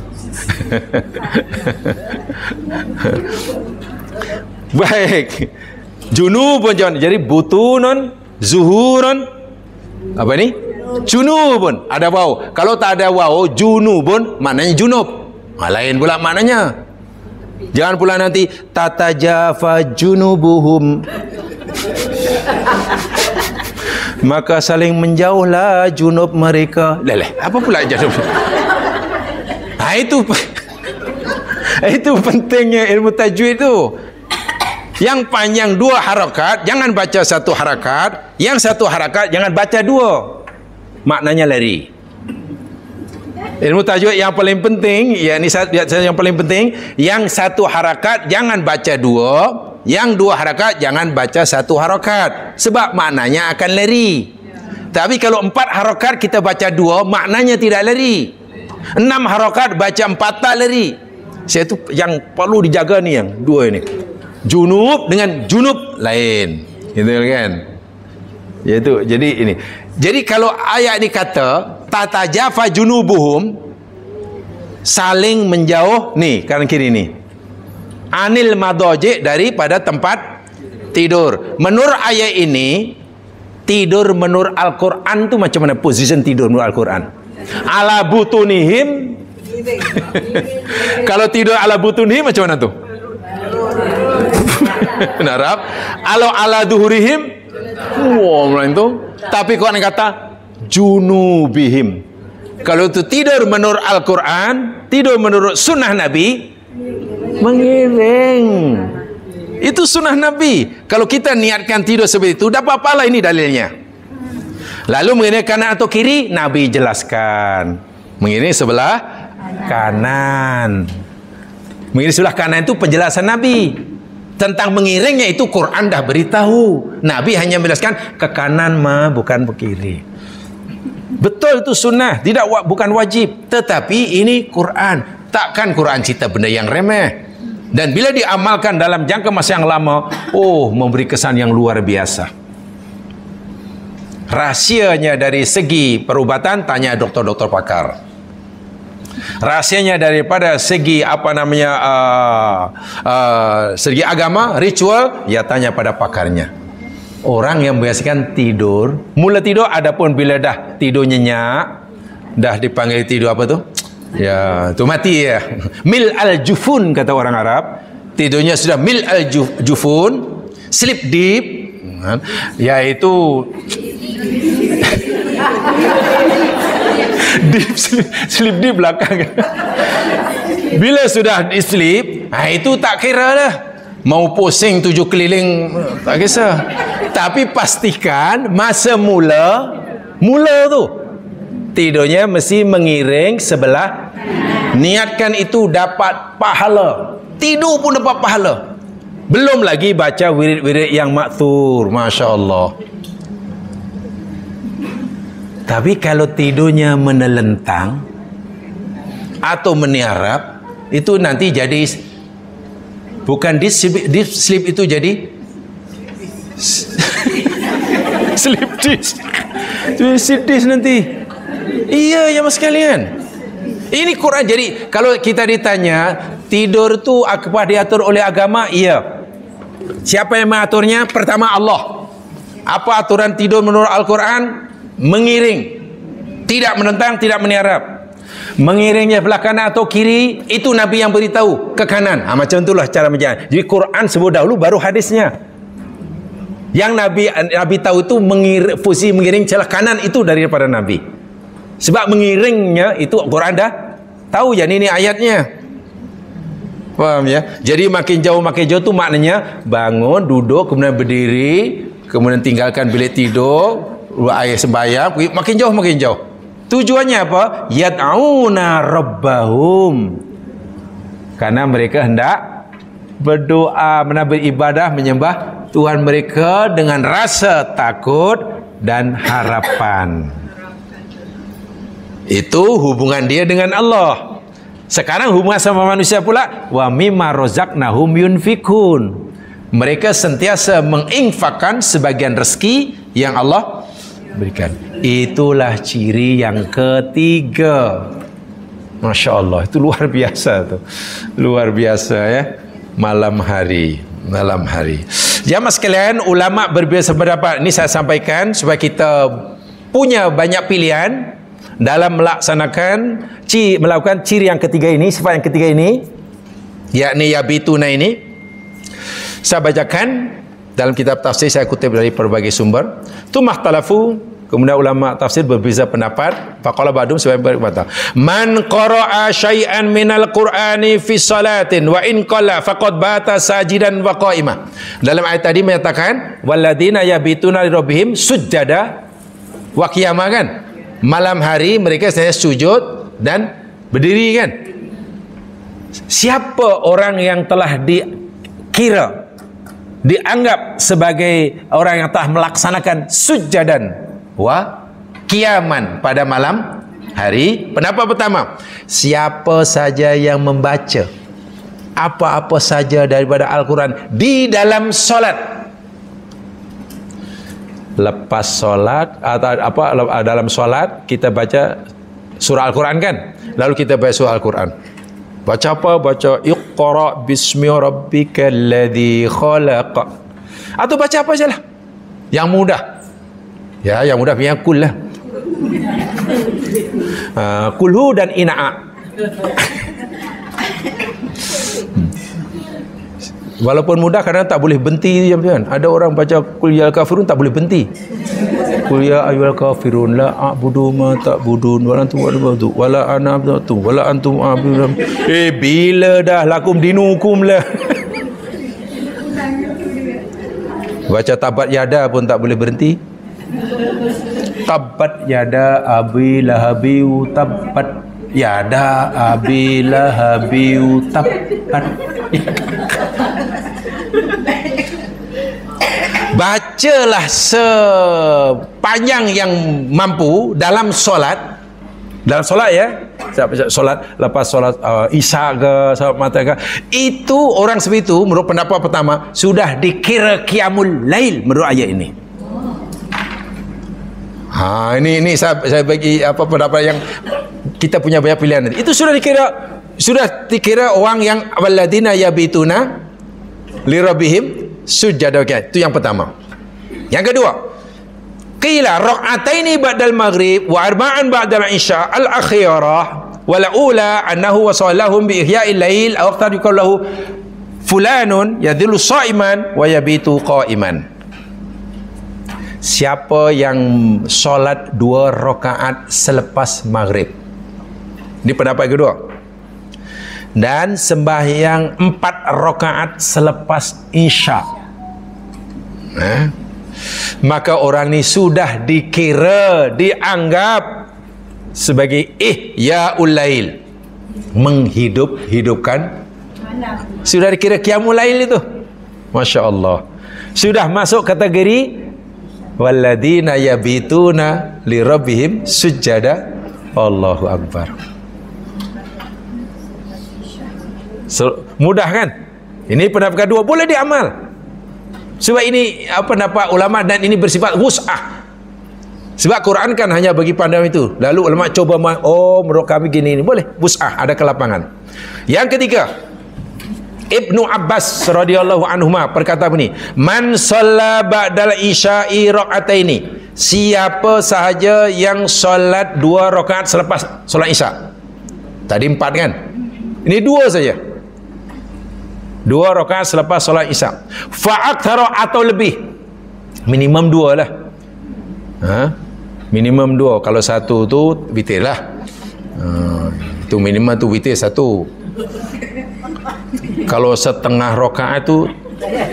Baik. Junubun jadi butunun, zuhurun. Apa ini? Junubun. Ada waw. Kalau tak ada waw, junubun maknanya junub. Lain pula maknanya. Jangan pula nanti tatajafa junubuhum. Maka saling menjauhlah junub mereka. Leleh, apa pula junub? Itu pentingnya ilmu tajwid itu. Yang panjang 2 harakat jangan baca 1 harakat, yang 1 harakat jangan baca 2. Maknanya lari. Ilmu tajwid yang paling penting, ya ini yang paling penting, yang 1 harakat jangan baca 2, yang 2 harakat jangan baca 1 harakat. Sebab maknanya akan lari. Tapi kalau 4 harakat kita baca 2, maknanya tidak lari. 6 harakat baca 4 tak lari. Saya tu yang perlu dijaga ni yang 2 ini. Junub dengan junub lain. Gitu kan? Yaitu jadi ini. Jadi kalau ayat ini kata tatajafa junubuhum, saling menjauh nih kanan kiri nih. Anil madaji daripada tempat tidur. Menurut ayat ini tidur menurut Al-Quran tu macam mana position tidur menurut Al-Quran? Ala butunihim. Kalau tidur ala butunihim macam mana tu? Arab. Ala duhurihim. Wow, macam tu. Tapi Quran kata junubihim. Kalau itu tidur menurut Al-Quran, tidur menurut sunnah Nabi, mengiring. Itu sunnah Nabi. Kalau kita niatkan tidur seperti itu, dapat pahala, ini dalilnya. Lalu mengiring kanan atau kiri, Nabi jelaskan. Mengiring sebelah kanan. Mengiring sebelah kanan itu penjelasan Nabi. Tentang mengiringnya itu Quran dah beritahu. Nabi hanya menjelaskan ke kanan mah bukan ke kiri. Betul itu sunnah, bukan wajib. Tetapi ini Quran. Takkan Quran cerita benda yang remeh. Dan bila diamalkan dalam jangka masa yang lama, memberi kesan yang luar biasa. Rahsianya dari segi perubatan, tanya doktor-doktor pakar. Rahsianya daripada segi segi agama, ritual, ya tanya pada pakarnya. Orang yang biasakan tidur, mula tidur, adapun bila dah tidur nyenyak, dah dipanggil tidur apa tu? Ya, tu mati ya. Mil al-jufun kata orang Arab. Tidurnya sudah mil al-jufun, sleep deep, yaitu deep sleep di belakang. Bila sudah sleep, itu tak kira lah. Mau pusing 7 keliling tak kisah. Tapi pastikan masa mula tu tidurnya mesti mengiring sebelah. Niatkan itu dapat pahala. Tidur pun dapat pahala. Belum lagi baca wirid-wirid yang makthur. Masya Allah. Tapi kalau tidurnya menelentang atau meniarap, itu nanti jadi bukan deep sleep, itu jadi sleep disk. Sleep disk nanti. Iya ya mas sekalian. Ini Quran. Jadi kalau kita ditanya tidur tu apa diatur oleh agama? Iya. Siapa yang mengaturnya? Pertama Allah. Apa aturan tidur menurut Al-Quran? Mengiring, tidak menentang, tidak meniarap. Mengiringnya belah kanan atau kiri, itu Nabi yang beritahu ke kanan. Macam itulah cara berjalan. Jadi Quran sebut dahulu, baru hadisnya. Yang Nabi tahu itu fungsi mengiring celah kanan itu daripada Nabi. Sebab mengiringnya itu Quran dah tahu. Jadi ini ayatnya. Faham ya? Jadi makin jauh tu maknanya bangun, duduk, kemudian berdiri, kemudian tinggalkan bilik tidur, air sembahyang, makin jauh. Tujuannya apa? Yad'una rabbahum. Karena mereka hendak berdoa, beribadah, menyembah Tuhan mereka dengan rasa takut dan harapan. Itu hubungan dia dengan Allah. Sekarang hubungan sama manusia pula. Wa mimma razaqnahum yunfikun. Mereka sentiasa menginfakkan sebagian rezeki yang Allah berikan. Itulah ciri yang ketiga. Masya Allah, itu luar biasa tuh. Luar biasa ya. Malam hari. Jamaah sekalian, ulama berbeza pendapat. Ini saya sampaikan supaya kita punya banyak pilihan dalam melaksanakan melakukan ciri yang ketiga ini, sifat yang ketiga ini, yakni yabituna ini. Saya bacakan dalam kitab tafsir, saya kutip dari berbagai sumber. Tumahtalafu, kemudian ulama tafsir berbeza pendapat. Faqala ba'dhum, sebagian berkata, man qara'a syai'an minal qur'ani fi salatin wa in qalla faqad bata sajidan wa qa'imah. Dalam ayat tadi menyatakan walladzina yabituna li rabbihim sujada wa qiyamah, kan? Malam hari mereka sujud dan berdiri, kan? Siapa orang yang telah dianggap sebagai orang yang telah melaksanakan sujadan wa qiyaman pada malam hari? Pendapat pertama, siapa saja yang membaca apa-apa saja daripada Al-Quran di dalam solat. Lepas solat atau dalam solat kita baca surah Al-Quran, kan? Lalu kita baca surah Al-Quran. Baca apa? Baca Iqra bismi rabbikal ladzi khalaq. Atau baca apa sajalah yang mudah. Ya, yang mudah punya kul lah. Kulhu dan ina'a. Walaupun mudah, kadang tak boleh berhenti, kan? Ada orang baca Qul ya kafirun tak boleh berhenti. Qul ya ayyuhal kafirun la a'budu ma ta'budun wa antum a'budu wa la ana a'budu wa la antum a'budun. Bila dah lakum dinukum lah. Baca tabat yada pun tak boleh berhenti. Tabat yada abi lahabi tabat yada abi lahabi tabat. Bacalah sepanjang yang mampu dalam solat. Dalam solat, ya. Solat, lepas solat isya ke, solat mata ke, itu orang seperti itu menurut pendapat pertama sudah dikira qiyamul lail menurut ayat ini. Ini saya bagi pendapat yang kita punya banyak pilihan. Itu sudah dikira orang yang walladzina yabituna li rabbihim sujada. Itu yang pertama. Yang kedua, qila raq'ataini ba'dal maghrib wa arba'an ba'dal isya al-akhirah wal ula annahu wasallahum bi ihya'il lail aw qad yuqallahu fulanun yadhillu sha'iman wa yabitu qa'iman. Siapa yang solat 2 rakaat selepas maghrib, ini pendapat kedua, dan sembahyang 4 rakaat selepas isya, maka orang ni sudah dikira, dianggap sebagai ihyaul lail, menghidupkan, sudah dikira qiyamul lail itu. Masya Allah, sudah masuk kategori walladzina yabituna li rabbihim sujada. Allahu akbar. Mudah kan? Ini pendapat kedua, boleh diamal. Sebab ini pendapat ulama dan ini bersifat wus'ah. Sebab Quran kan hanya bagi pandangan itu. Lalu ulama coba menurut kami gini, ini boleh wus'ah, ada kelapangan. Yang ketiga, Ibnu Abbas radhiyallahu anhuma berkata begini, man shalla ba'dal isya'i raka'ataini, siapa sahaja yang solat 2 rakaat selepas solat isya. Tadi 4 kan, ini 2 saja, 2 rakaat selepas solat isya. Fa'akthara atau lebih, minimum 2 lah, minimum 2. Kalau 1 tu witir lah, itu minimum tu witir 1. Kalau setengah rakaat tu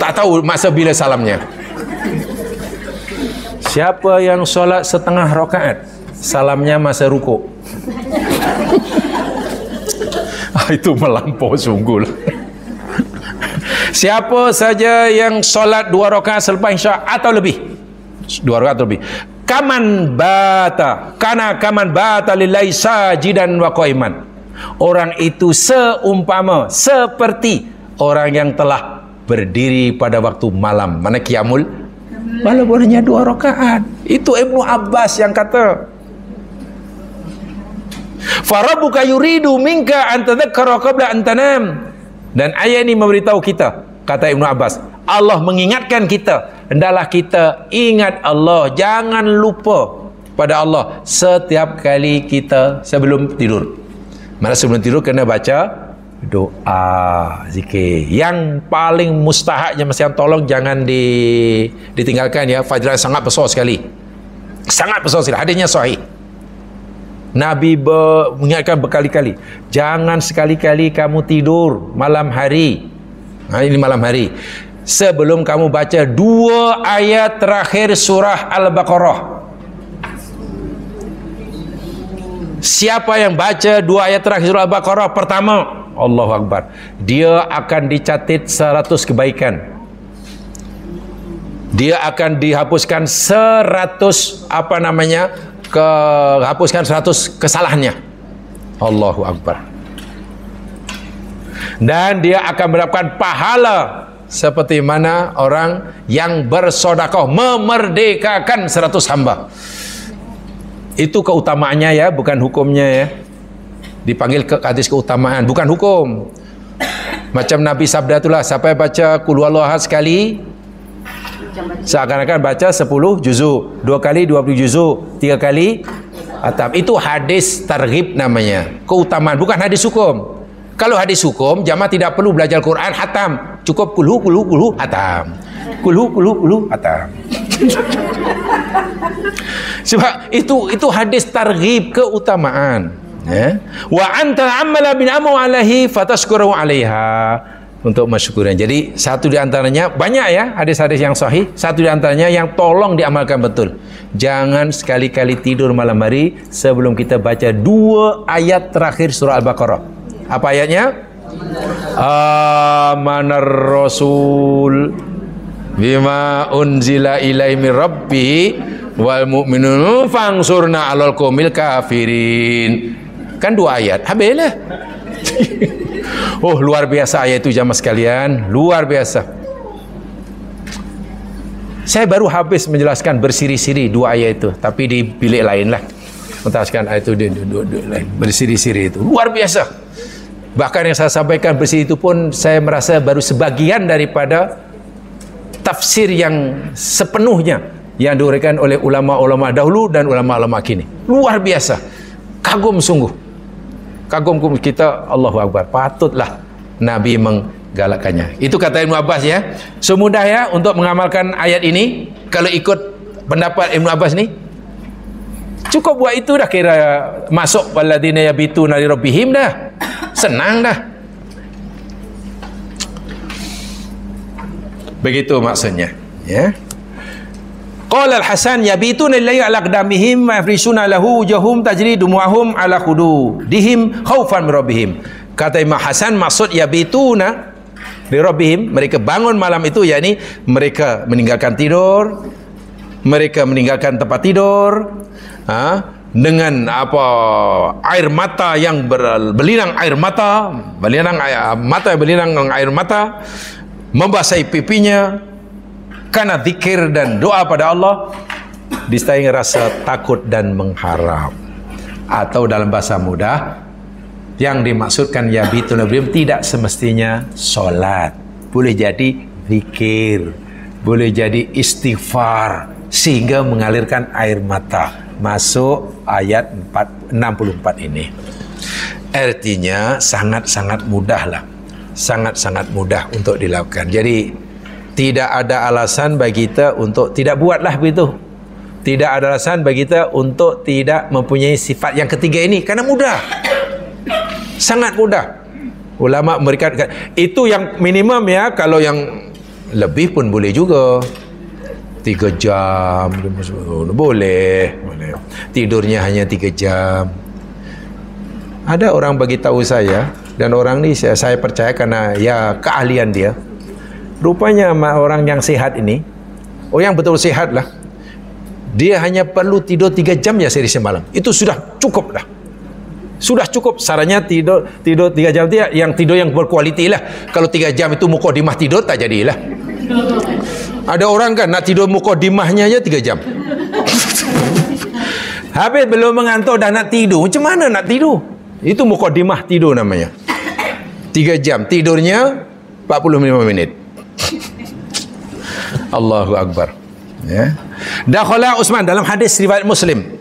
tak tahu masa bila salamnya. Siapa yang solat setengah rakaat, salamnya masa rukuk. Itu melampau sungguh lah. Siapa saja yang solat 2 rakaat selepas isya atau lebih, 2 rakaat atau lebih, kaman bata lillahi sajidan wa qaiman, orang itu seumpama, seperti orang yang telah berdiri pada waktu malam. Mana qiyamul, walaupun hanya 2 rakaat. Itu Ibnu Abbas yang kata. Farabuka yuridu minka an tadhakkara qabla an tanam. Dan ayat ini memberitahu kita, kata Ibnu Abbas, Allah mengingatkan kita, hendaklah kita ingat Allah, jangan lupa pada Allah setiap kali kita sebelum tidur. Mana sebelum tidur kena baca doa, zikir. Yang paling mustahaknya, mesti yang tolong jangan ditinggalkan ya. Fadilah sangat besar sekali, sangat besar sekali. Hadisnya sahih. Nabi mengingatkan berkali-kali, jangan sekali-kali kamu tidur malam hari, ini malam hari, sebelum kamu baca 2 ayat terakhir surah Al-Baqarah. Siapa yang baca 2 ayat terakhir surah Al-Baqarah pertama, Allahu Akbar, dia akan dicatat 100 kebaikan. Dia akan dihapuskan 100 hapuskan 100 kesalahannya. Allahu Akbar. Dan dia akan mendapatkan pahala seperti mana orang yang bersedekah memerdekakan 100 hamba. Itu keutamaannya ya, bukan hukumnya ya. Dipanggil ke hadis keutamaan, bukan hukum. Macam Nabi sabda itulah, siapa yang baca qul huwallahu ahad sekali, seakan-akan baca 10 juzuk, 2 kali 20 juzuk, 3 kali atam. Itu hadis targhib namanya, keutamaan, bukan hadis hukum. Kalau hadis hukum, jamaah tidak perlu belajar Quran hatam, cukup kulhu hatam, kulhu hatam. Sebab itu hadis targhib, keutamaan ya. Wa anta amala bin amu alaihi fatashkuru alaiha, untuk mensyukurnya. Jadi satu di antaranya, banyak ya hadis-hadis yang sahih, satu di antaranya yang tolong diamalkan betul. Jangan sekali-kali tidur malam hari sebelum kita baca 2 ayat terakhir surah Al-Baqarah. Apa ayatnya? Amanar Rasul bima unzila ilaihi min rabbi wal mu'minun fangsurna 'alal qaumil kafirin. Kan 2 ayat, habislah. Oh, luar biasa ayat itu jamaah sekalian, luar biasa. Saya baru habis menjelaskan bersiri-siri 2 ayat itu, tapi di bilik lain lah menjelaskan ayat itu bersiri-siri itu, luar biasa. Bahkan yang saya sampaikan bersiri itu pun saya merasa baru sebagian daripada tafsir yang sepenuhnya yang diuraikan oleh ulama-ulama dahulu dan ulama-ulama kini. Luar biasa, kagum sungguh. Kagum kita, Allahu Akbar. Patutlah Nabi menggalakkannya. Itu kata Ibnu Abbas ya. Semudah ya untuk mengamalkan ayat ini. Kalau ikut pendapat Ibnu Abbas ni, cukup buat itu dah, kira masuk walladzina yabituna li rabbihim dah. Senang dah. Begitu maksudnya, ya. Qala al-Hasan yabituna lillahi ala aqdamihim wa yafrishuna lahu wujuhum tajri dumu'ahum ala khududihim khaufan min rabbihim. Kata Imam Hasan, maksud yabituna li rabbihim, mereka bangun malam itu, yakni mereka meninggalkan tidur, mereka meninggalkan tempat tidur, dengan apa, air mata yang berlinang air mata, berlinang air mata, membasahi pipinya karena zikir dan doa pada Allah, disertai rasa takut dan mengharap. Atau dalam bahasa mudah, yang dimaksudkan yabitun nabrihim tidak semestinya solat, boleh jadi zikir, boleh jadi istighfar sehingga mengalirkan air mata. Masuk ayat 64 ini. Artinya sangat-sangat mudah lah, sangat-sangat mudah untuk dilakukan. Jadi tidak ada alasan bagi kita untuk tidak buatlah begitu. Tidak ada alasan bagi kita untuk tidak mempunyai sifat yang ketiga ini, karena mudah, sangat mudah. Ulama memberikan itu yang minimum ya. Kalau yang lebih pun boleh juga, 3 jam boleh. Tidurnya hanya 3 jam. Ada orang bagi tahu saya, dan orang ni saya percaya karena ya keahlian dia. Rupanya orang yang sehat ini, yang betul sehat lah, dia hanya perlu tidur 3 jam ya sehari semalam. Itu sudah cukup lah. Sudah cukup. Sarannya tidur 3 jam dia, yang tidur yang berkualiti lah. Kalau 3 jam itu mukadimah tidur tak jadilah. Ada orang kan nak tidur mukadimahnya aja 3 jam. Habis belum mengantuk dah nak tidur. Macam mana nak tidur? Itu mukadimah tidur namanya. 3 jam tidurnya 45 minit. Allahu Akbar. Ya. Dakhala Utsman, dalam hadis riwayat Muslim.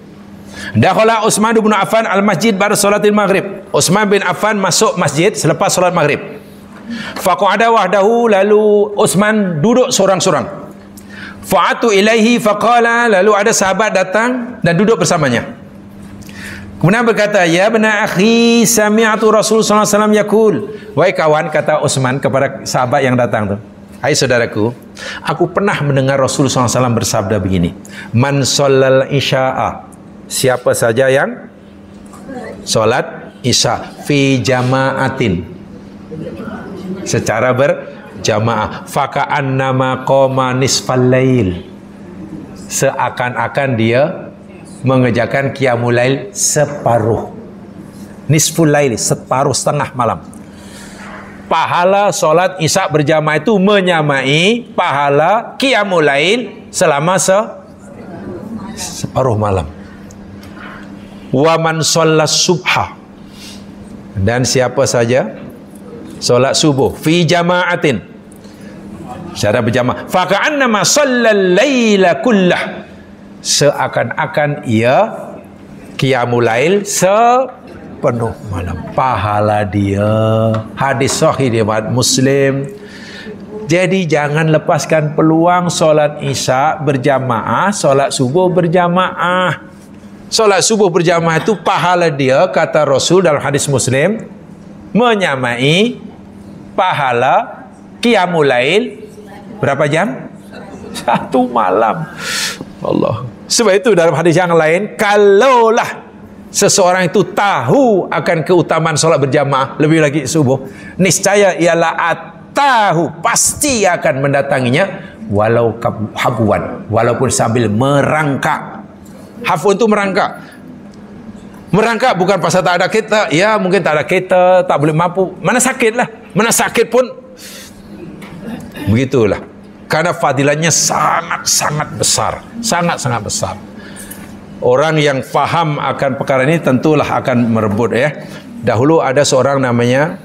Dakhala Utsman bin Affan al-masjid ba'da salatil maghrib. Utsman bin Affan masuk masjid selepas solat maghrib. Faqa'ada wahdahu, lalu Utsman duduk seorang-seorang. Fa'atu ilaihi faqala, lalu ada sahabat datang dan duduk bersamanya. Kemudian berkata, ya bena akhi sami'atu Rasul sallallahu alaihi wasallam yaqul. Wahai kawan, kata Utsman kepada sahabat yang datang tu, hai saudaraku, aku pernah mendengar Rasul sallallahu alaihi wasallam bersabda begini, man shallal isya'a, siapa saja yang solat isya fi jama'atin, secara berjamaah, faka'annama qoma nisfal lail, seakan-akan dia mengerjakan qiyamul lail separuh. Nisful lail, separuh, setengah malam. Pahala solat isya berjamaah itu menyamai pahala qiyamul lail selama separuh malam. Wa man shallas subha, dan siapa saja solat subuh fi jama'atin, secara berjamaah, fa ka'annama shallal laila kullah, seakan-akan ia qiyamul lail sepenuh malam. Pahala dia. Hadis sahih riwayat Muslim. Jadi jangan lepaskan peluang solat isya berjamaah, solat subuh berjamaah. Solat subuh berjamaah itu pahala dia, kata Rasul dalam hadis Muslim, menyamai pahala qiyamul lail berapa jam? 1 malam. Allah. Sebab itu dalam hadis yang lain, kalaulah seseorang itu tahu akan keutamaan solat berjamaah, lebih lagi subuh, niscaya ialah atahu, pasti akan mendatanginya, walau habwan, walaupun sambil merangkak. Hafun itu merangkak. Merangkak bukan pasal tak ada kereta. Ya mungkin tak ada kereta, tak boleh mampu. Mana sakit lah. Mana sakit pun begitulah. Karena fadilahnya sangat-sangat besar. Sangat-sangat besar. Orang yang faham akan perkara ini tentulah akan merebut ya. Dahulu ada seorang namanya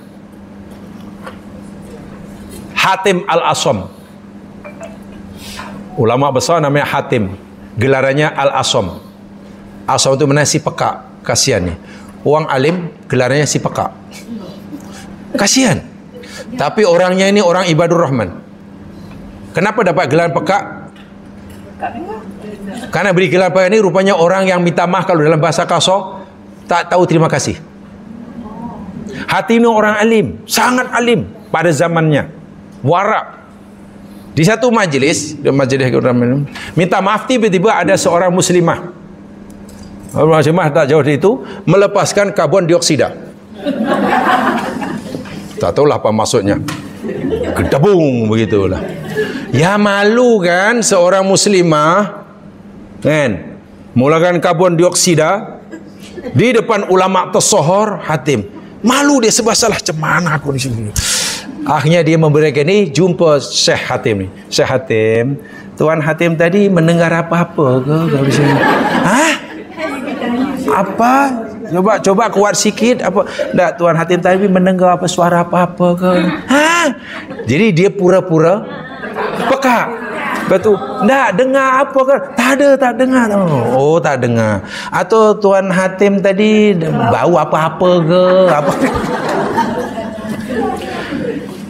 Hatim Al-Asam. Ulama besar namanya Hatim. Gelarannya Al-Asam. Asam itu mana si pekak, kasihan ni. Orang alim gelarnya si peka. Kasihan. Tapi orangnya ini orang ibadur rahman. Kenapa dapat gelar peka? Karena beri gelar peka ini rupanya orang yang minta maaf kalau dalam bahasa kasar tak tahu terima kasih. Hati ini orang alim, sangat alim pada zamannya. Wara. Di satu majlis, minta maaf, tiba-tiba ada seorang muslimah. Muslimah tak jauh dari itu melepaskan karbon dioksida. Tak tahulah apa maksudnya. Gedabung begitulah. Ya malu kan seorang muslimah kan mulakan karbon dioksida di depan ulama tersohor Hatim. Malu dia sebab salah, cemana aku di sini. Akhirnya dia memberikan ini, jumpa Syekh Hatim ni. Syekh Hatim, Tuan Hatim tadi mendengar apa-apa ke kalau di sini? Hah? Apa? Coba kuat sikit apa? Tak, Tuan Hatim tadi mendengar apa suara apa-apa ke? Hah? Jadi dia pura-pura peka. Betul. Tak dengar apa ke? Tak dengar. Oh, tak dengar. Atau Tuan Hatim tadi bau apa-apa ke? Apa?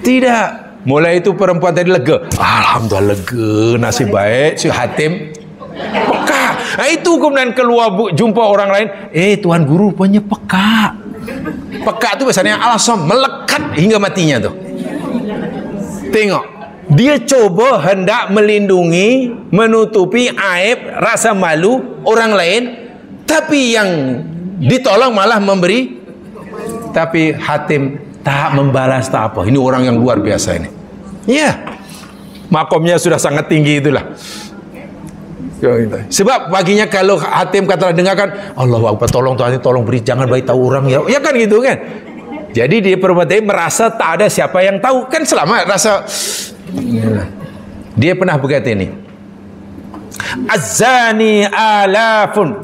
Tidak. Mulai itu perempuan tadi lega. Alhamdulillah lega, nasib baik si Hatim peka. Nah, itu kemudian keluar jumpa orang lain. Tuan guru punya peka. Peka itu biasanya alasan melekat hingga matinya tuh. Tengok. Dia coba hendak melindungi, menutupi aib, rasa malu orang lain, tapi yang ditolong malah memberi. Tapi Hatim tak membalas tak apa. Ini orang yang luar biasa ini. Ya, makomnya sudah sangat tinggi itulah. Sebab baginya kalau Hatim katalah dengarkan, Allahu Akbar, tolong Tuhan, tolong beri, jangan bagi tahu orang ya. Ya kan gitu kan. Jadi dia perempuan tadi merasa tak ada siapa yang tahu, kan selamat rasa. Dia pernah berkata ini, Az-zani alafun,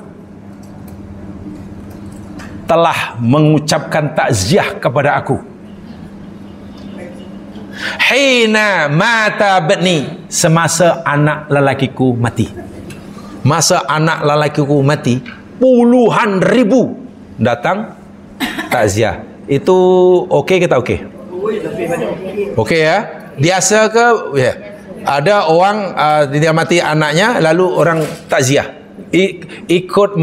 telah mengucapkan takziah kepada aku. Hina mata bani, semasa anak lelakiku mati. Masa anak lelakiku mati, puluhan ribu datang takziah. Itu okey ke tak okey? Okey ya? Biasa ke? Ya. Ada orang dia mati anaknya, lalu orang takziah. Ikut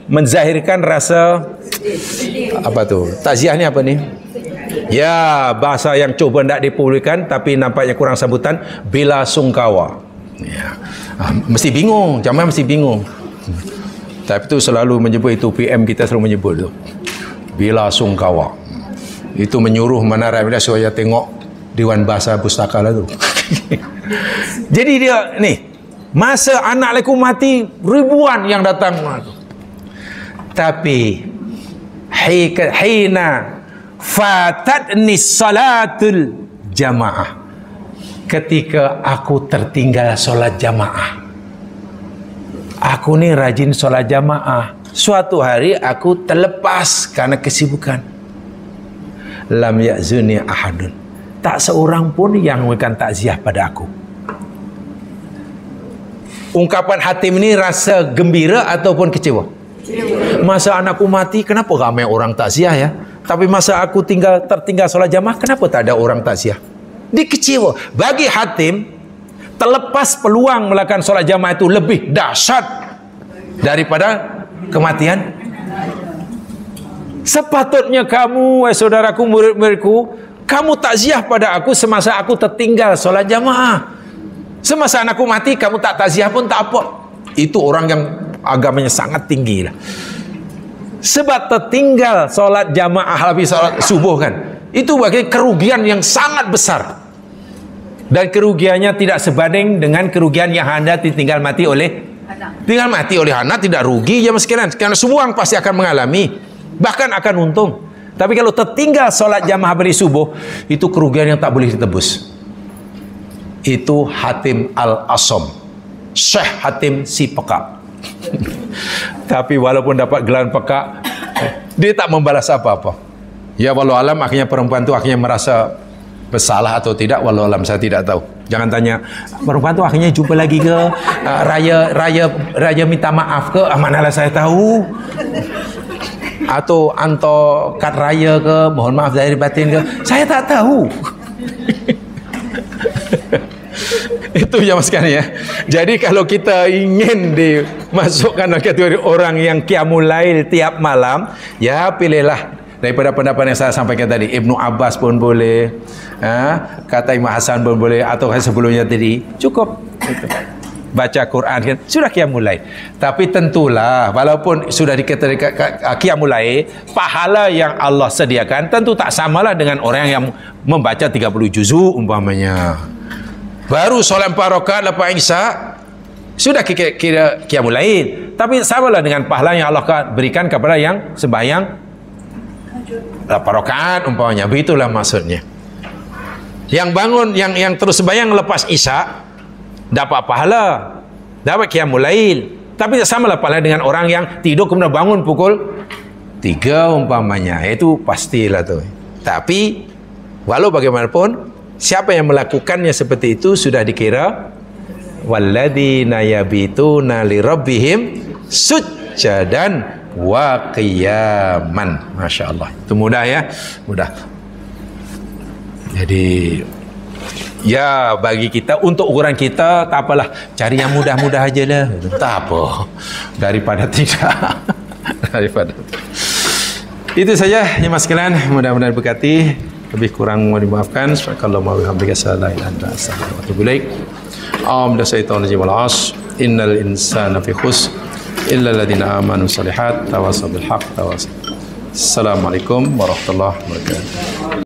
menzahirkan rasa apa tu? Takziah ni apa ni? Ya, bahasa yang cuba hendak dipulihkan tapi nampaknya kurang sambutan, bela sungkawa. Ya. Mesti bingung, jamaah mesti bingung. Tapi tu selalu menyebut itu, PM kita selalu menyebut tu. Bela sungkawa. Itu menyuruh Menara Bila supaya tengok Dewan Bahasa Pustaka lah tu. Jadi dia ni, masa anak aku mati ribuan yang datang. Tapi hina fatatni salatul jamaah, ketika aku tertinggal solat jamaah. Aku ni rajin solat jamaah. Suatu hari aku terlepas karena kesibukan. Lam ya'zuni ahadun, tak seorang pun yang memberikan takziah pada aku. Ungkapan Hatim ini rasa gembira ataupun kecewa? Masa anakku mati, kenapa ramai orang takziah ya? Tapi masa aku tertinggal solat jamaah, kenapa tak ada orang takziah? Dia kecewa. Bagi Hatim, terlepas peluang melakukan solat jamaah itu lebih dahsyat daripada kematian. Sepatutnya kamu, saudaraku, murid-muridku, kamu takziah pada aku semasa aku tertinggal solat jamaah. Semasa anakku mati, kamu tak takziah pun tak apa. Itu orang yang agamanya sangat tinggi lah. Sebab tertinggal solat jamaah habis solat subuh kan, itu bagi kerugian yang sangat besar. Dan kerugiannya tidak sebanding dengan kerugian yang anda tinggal mati oleh anak. Tidak rugi ya sekalian, karena semua orang pasti akan mengalami, bahkan akan untung. Tapi kalau tertinggal solat jamaah beri subuh, itu kerugian yang tak boleh ditebus. Itu Hatim Al-Asam, Syekh Hatim si peka. Tapi walaupun dapat gelar peka, dia tak membalas apa-apa. Ya walau alam, akhirnya perempuan itu akhirnya merasa bersalah atau tidak, walau alam saya tidak tahu. Jangan tanya perempuan itu akhirnya jumpa lagi ke, raya minta maaf ke, manalah saya tahu. atau hantar kad raya ke, mohon maaf zahir batin ke, saya tak tahu. Itu yang sekali ya. Jadi kalau kita ingin dimasukkan kategori orang yang qiyamul lail tiap malam, ya pilihlah daripada pendapat yang saya sampaikan tadi. Ibnu Abbas pun boleh, kata Imam Hasan pun boleh, atau sebelumnya tadi cukup itu. Baca Quran kan sudah qiyamul lail. Tapi tentulah walaupun sudah dikatakan qiyamul lail, pahala yang Allah sediakan tentu tak samalah dengan orang yang membaca 30 juzuk umpamanya. Baru solat 4 rakaat lepas Isya sudah kira qiyamul lail. Tapi samalah dengan pahala yang Allah berikan kepada yang sembahyang 8 rakaat umpamanya. Begitulah maksudnya. Yang bangun yang terus sembahyang lepas Isya dapat pahala, dapat qiyamul lail. Tapi samalah pahala dengan orang yang tidur kemudian bangun pukul 3 umpamanya. Itu pastilah tu. Tapi walau bagaimanapun, siapa yang melakukannya seperti itu sudah dikira walladzina yabituna lirabbihim sujjadan wa qiyaman. Masya-Allah. Itu mudah ya, mudah. Jadi ya bagi kita, untuk ukuran kita tak apalah, cari yang mudah-mudah aja lah, tak apa daripada tidak. Daripada itu saja ya mas sekalian, mudah-mudahan berkati. Lebih kurang mohon dimaafkan. Subhanallah wa bihamdihi asyhadu an la ilaha illa anta astaghfiruka wa atubu ilaik. Innal insana fi khusr illa alladziina aamanu shalihat tawasaw bil haqq tawasaw. Assalamualaikum warahmatullahi wabarakatuh.